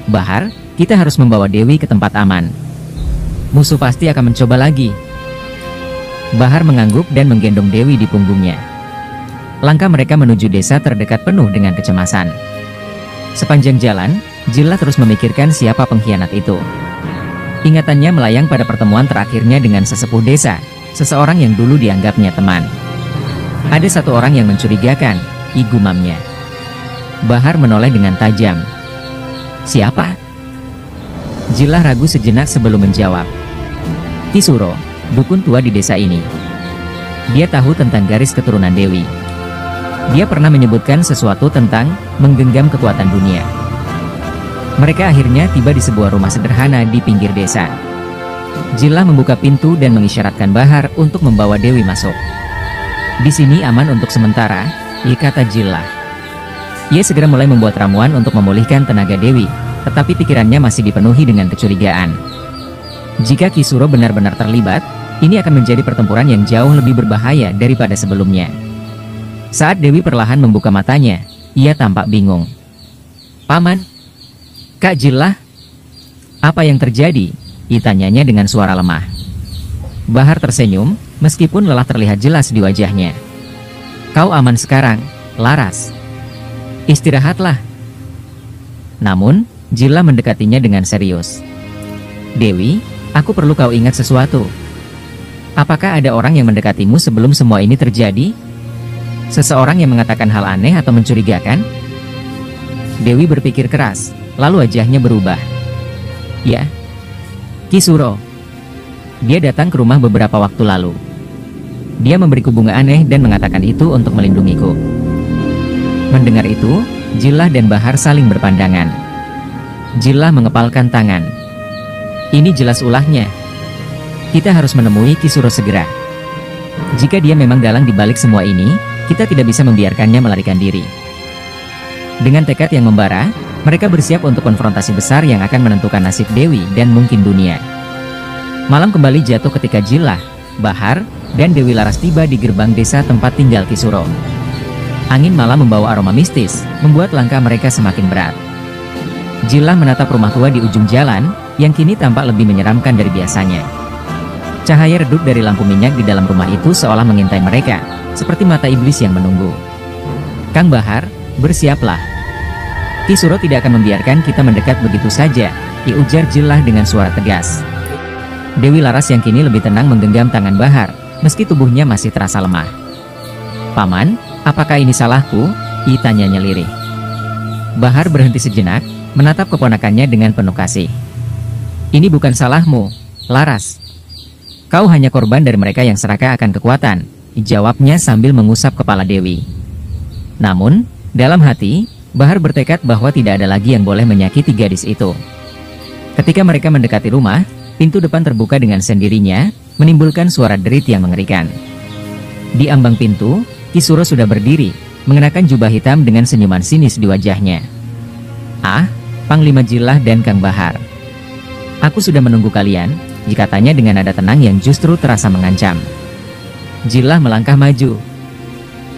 Bahar, kita harus membawa Dewi ke tempat aman. Musuh pasti akan mencoba lagi. Bahar mengangguk dan menggendong Dewi di punggungnya. Langkah mereka menuju desa terdekat penuh dengan kecemasan. Sepanjang jalan, Jillah terus memikirkan siapa pengkhianat itu. Ingatannya melayang pada pertemuan terakhirnya dengan sesepuh desa, seseorang yang dulu dianggapnya teman. Ada satu orang yang mencurigakan, gumamnya. Bahar menoleh dengan tajam. Siapa? Jillah ragu sejenak sebelum menjawab. Ki Suro, dukun tua di desa ini. Dia tahu tentang garis keturunan Dewi. Dia pernah menyebutkan sesuatu tentang menggenggam kekuatan dunia. Mereka akhirnya tiba di sebuah rumah sederhana di pinggir desa. Jillah membuka pintu dan mengisyaratkan Bahar untuk membawa Dewi masuk. Di sini aman untuk sementara, kata Jillah. Ia segera mulai membuat ramuan untuk memulihkan tenaga Dewi, tetapi pikirannya masih dipenuhi dengan kecurigaan. Jika Ki Suro benar-benar terlibat, ini akan menjadi pertempuran yang jauh lebih berbahaya daripada sebelumnya. Saat Dewi perlahan membuka matanya, ia tampak bingung. Paman, Kak Jillah, apa yang terjadi? Tanyanya dengan suara lemah. Bahar tersenyum, meskipun lelah terlihat jelas di wajahnya. Kau aman sekarang, Laras. Istirahatlah. Namun, Jillah mendekatinya dengan serius. Dewi, aku perlu kau ingat sesuatu. Apakah ada orang yang mendekatimu sebelum semua ini terjadi? Seseorang yang mengatakan hal aneh atau mencurigakan? Dewi berpikir keras. Lalu wajahnya berubah. Ya, Ki Suro. Dia datang ke rumah beberapa waktu lalu. Dia memberiku bunga aneh dan mengatakan itu untuk melindungiku. Mendengar itu, Jillah dan Bahar saling berpandangan. Jillah mengepalkan tangan. Ini jelas ulahnya. Kita harus menemui Ki Suro segera. Jika dia memang dalang di balik semua ini, kita tidak bisa membiarkannya melarikan diri. Dengan tekad yang membara, mereka bersiap untuk konfrontasi besar yang akan menentukan nasib Dewi dan mungkin dunia. Malam kembali jatuh ketika Jillah, Bahar, dan Dewi Laras tiba di gerbang desa tempat tinggal Ki Suro. Angin malam membawa aroma mistis, membuat langkah mereka semakin berat. Jillah menatap rumah tua di ujung jalan, yang kini tampak lebih menyeramkan dari biasanya. Cahaya redup dari lampu minyak di dalam rumah itu seolah mengintai mereka, seperti mata iblis yang menunggu. Kang Bahar, bersiaplah. Ki Suro tidak akan membiarkan kita mendekat begitu saja, ujar Jillah dengan suara tegas. Dewi Laras yang kini lebih tenang menggenggam tangan Bahar, meski tubuhnya masih terasa lemah. "Paman, apakah ini salahku?" I tanyanya lirih. Bahar berhenti sejenak, menatap keponakannya dengan penuh kasih. "Ini bukan salahmu, Laras. Kau hanya korban dari mereka yang serakah akan kekuatan," jawabnya sambil mengusap kepala Dewi. Namun, dalam hati, Bahar bertekad bahwa tidak ada lagi yang boleh menyakiti gadis itu. Ketika mereka mendekati rumah, pintu depan terbuka dengan sendirinya, menimbulkan suara derit yang mengerikan. Di ambang pintu, Ki Suro sudah berdiri, mengenakan jubah hitam dengan senyuman sinis di wajahnya. "Ah, Panglima Jilah dan Kang Bahar. Aku sudah menunggu kalian," katanya dengan nada tenang yang justru terasa mengancam. Jilah melangkah maju.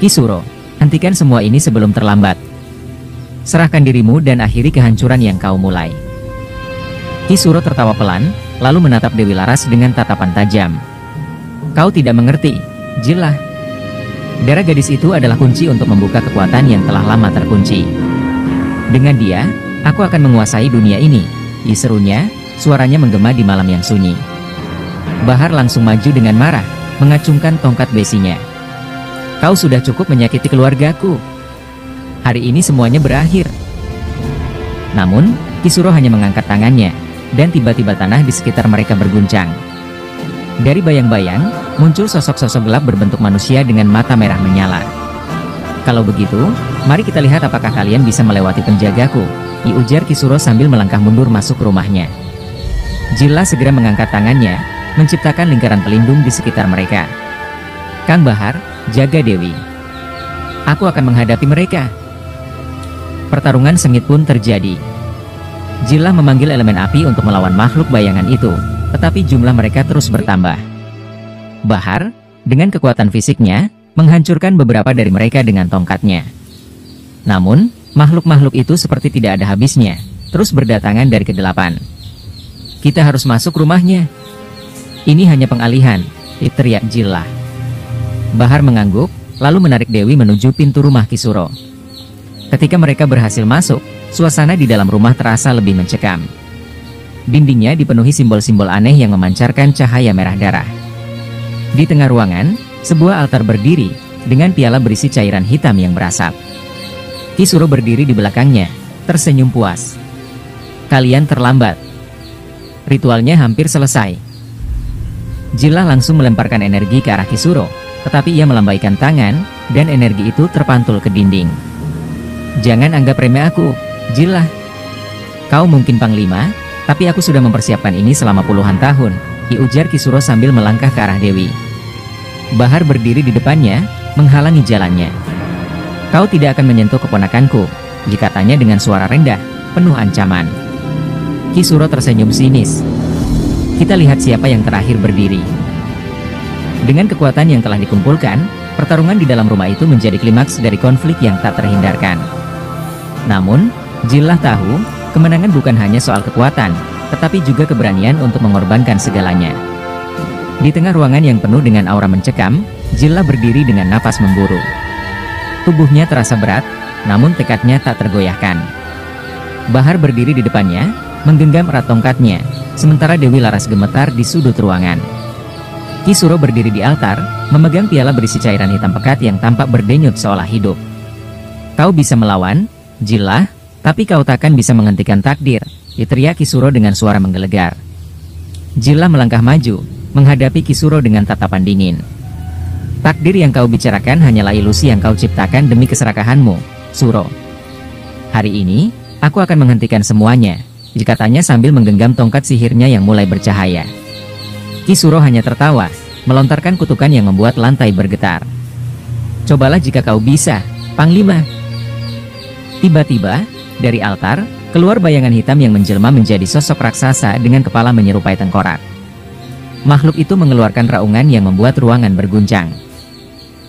"Ki Suro, hentikan semua ini sebelum terlambat. Serahkan dirimu dan akhiri kehancuran yang kau mulai." Ki Suro tertawa pelan, lalu menatap Dewi Laras dengan tatapan tajam. "Kau tidak mengerti, Jilah. Darah gadis itu adalah kunci untuk membuka kekuatan yang telah lama terkunci. Dengan dia, aku akan menguasai dunia ini," serunya, suaranya menggema di malam yang sunyi. Bahar langsung maju dengan marah, mengacungkan tongkat besinya. "Kau sudah cukup menyakiti keluargaku. Hari ini semuanya berakhir." Namun, Ki Suro hanya mengangkat tangannya, dan tiba-tiba tanah di sekitar mereka berguncang. Dari bayang-bayang, muncul sosok-sosok gelap berbentuk manusia dengan mata merah menyala. "Kalau begitu, mari kita lihat apakah kalian bisa melewati penjagaku," ujar Ki Suro sambil melangkah mundur masuk rumahnya. Jilah segera mengangkat tangannya, menciptakan lingkaran pelindung di sekitar mereka. "Kang Bahar, jaga Dewi. Aku akan menghadapi mereka." Pertarungan sengit pun terjadi. Jilah memanggil elemen api untuk melawan makhluk bayangan itu, tetapi jumlah mereka terus bertambah. Bahar, dengan kekuatan fisiknya, menghancurkan beberapa dari mereka dengan tongkatnya. Namun, makhluk-makhluk itu seperti tidak ada habisnya, terus berdatangan dari kedelapan. "Kita harus masuk rumahnya. Ini hanya pengalihan," teriak Jilah. Bahar mengangguk, lalu menarik Dewi menuju pintu rumah Ki Suro. Ketika mereka berhasil masuk, suasana di dalam rumah terasa lebih mencekam. Dindingnya dipenuhi simbol-simbol aneh yang memancarkan cahaya merah darah. Di tengah ruangan, sebuah altar berdiri, dengan piala berisi cairan hitam yang berasap. Ki Suro berdiri di belakangnya, tersenyum puas. "Kalian terlambat. Ritualnya hampir selesai." Jilah langsung melemparkan energi ke arah Ki Suro, tetapi ia melambaikan tangan, dan energi itu terpantul ke dinding. "Jangan anggap remeh aku, Jilah. Kau mungkin panglima, tapi aku sudah mempersiapkan ini selama puluhan tahun," ujar Ki Suro sambil melangkah ke arah Dewi. Bahar berdiri di depannya, menghalangi jalannya. "Kau tidak akan menyentuh keponakanku," katanya dengan suara rendah, penuh ancaman. Ki Suro tersenyum sinis. "Kita lihat siapa yang terakhir berdiri." Dengan kekuatan yang telah dikumpulkan, pertarungan di dalam rumah itu menjadi klimaks dari konflik yang tak terhindarkan. Namun, Jilah tahu, kemenangan bukan hanya soal kekuatan, tetapi juga keberanian untuk mengorbankan segalanya. Di tengah ruangan yang penuh dengan aura mencekam, Jilah berdiri dengan napas memburu. Tubuhnya terasa berat, namun tekadnya tak tergoyahkan. Bahar berdiri di depannya, menggenggam erat tongkatnya, sementara Dewi Laras gemetar di sudut ruangan. Ki Suro berdiri di altar, memegang piala berisi cairan hitam pekat yang tampak berdenyut seolah hidup. "Kau bisa melawan, Jilah, tapi kau takkan bisa menghentikan takdir," teriak Ki Suro dengan suara menggelegar. Jilah melangkah maju, menghadapi Ki Suro dengan tatapan dingin. "Takdir yang kau bicarakan hanyalah ilusi yang kau ciptakan demi keserakahanmu, Suro. Hari ini, aku akan menghentikan semuanya," katanya sambil menggenggam tongkat sihirnya yang mulai bercahaya. Ki Suro hanya tertawa, melontarkan kutukan yang membuat lantai bergetar. "Cobalah jika kau bisa, Panglima." Tiba-tiba, dari altar, keluar bayangan hitam yang menjelma menjadi sosok raksasa dengan kepala menyerupai tengkorak. Makhluk itu mengeluarkan raungan yang membuat ruangan berguncang.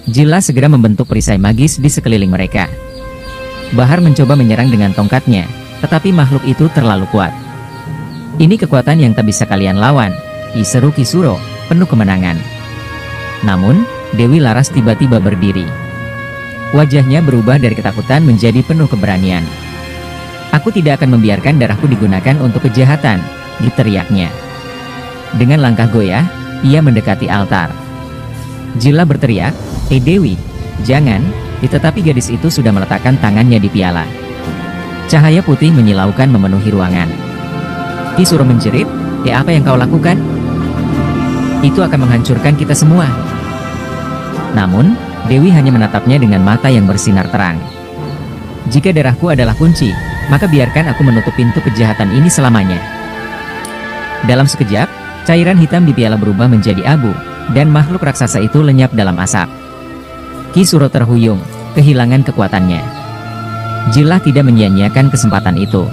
Jilah segera membentuk perisai magis di sekeliling mereka. Bahar mencoba menyerang dengan tongkatnya, tetapi makhluk itu terlalu kuat. "Ini kekuatan yang tak bisa kalian lawan," seru Ki Suro, penuh kemenangan. Namun, Dewi Laras tiba-tiba berdiri. Wajahnya berubah dari ketakutan menjadi penuh keberanian. "Aku tidak akan membiarkan darahku digunakan untuk kejahatan," teriaknya. Dengan langkah goyah, ia mendekati altar. Jilah berteriak, "Dewi, Jangan, tetapi gadis itu sudah meletakkan tangannya di piala. Cahaya putih menyilaukan memenuhi ruangan. Ki Suro menjerit, "Ya, apa yang kau lakukan? Itu akan menghancurkan kita semua." Namun, Dewi hanya menatapnya dengan mata yang bersinar terang. "Jika darahku adalah kunci, maka biarkan aku menutup pintu kejahatan ini selamanya." Dalam sekejap, cairan hitam di piala berubah menjadi abu, dan makhluk raksasa itu lenyap dalam asap. Ki Suro terhuyung, kehilangan kekuatannya. Jilah tidak menyia-nyiakan kesempatan itu.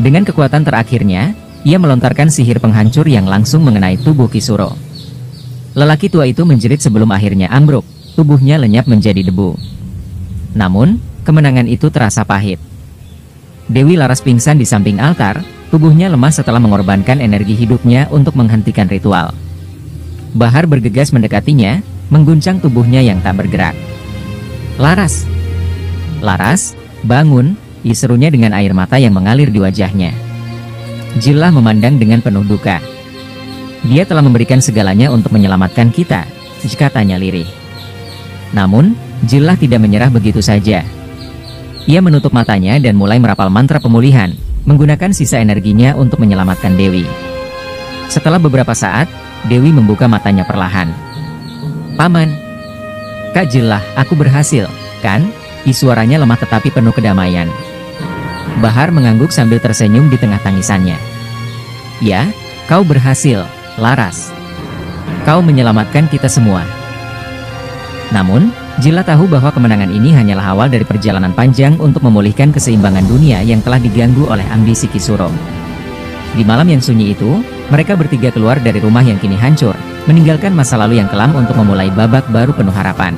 Dengan kekuatan terakhirnya, ia melontarkan sihir penghancur yang langsung mengenai tubuh Ki Suro. Lelaki tua itu menjerit sebelum akhirnya ambruk, tubuhnya lenyap menjadi debu. Namun, kemenangan itu terasa pahit. Dewi Laras pingsan di samping altar, tubuhnya lemah setelah mengorbankan energi hidupnya untuk menghentikan ritual. Bahar bergegas mendekatinya, mengguncang tubuhnya yang tak bergerak. "Laras! Laras, bangun!" diserunya dengan air mata yang mengalir di wajahnya. Jilah memandang dengan penuh duka. "Dia telah memberikan segalanya untuk menyelamatkan kita," katanya lirih. Namun, Jilah tidak menyerah begitu saja. Ia menutup matanya dan mulai merapal mantra pemulihan, menggunakan sisa energinya untuk menyelamatkan Dewi. Setelah beberapa saat, Dewi membuka matanya perlahan. "Paman, Kak Jilah, aku berhasil, kan?" Suaranya lemah tetapi penuh kedamaian. Bahar mengangguk sambil tersenyum di tengah tangisannya. "Ya, kau berhasil, Laras. Kau menyelamatkan kita semua." Namun, Jilah tahu bahwa kemenangan ini hanyalah awal dari perjalanan panjang untuk memulihkan keseimbangan dunia yang telah diganggu oleh ambisi Ki Suro. Di malam yang sunyi itu, mereka bertiga keluar dari rumah yang kini hancur, meninggalkan masa lalu yang kelam untuk memulai babak baru penuh harapan.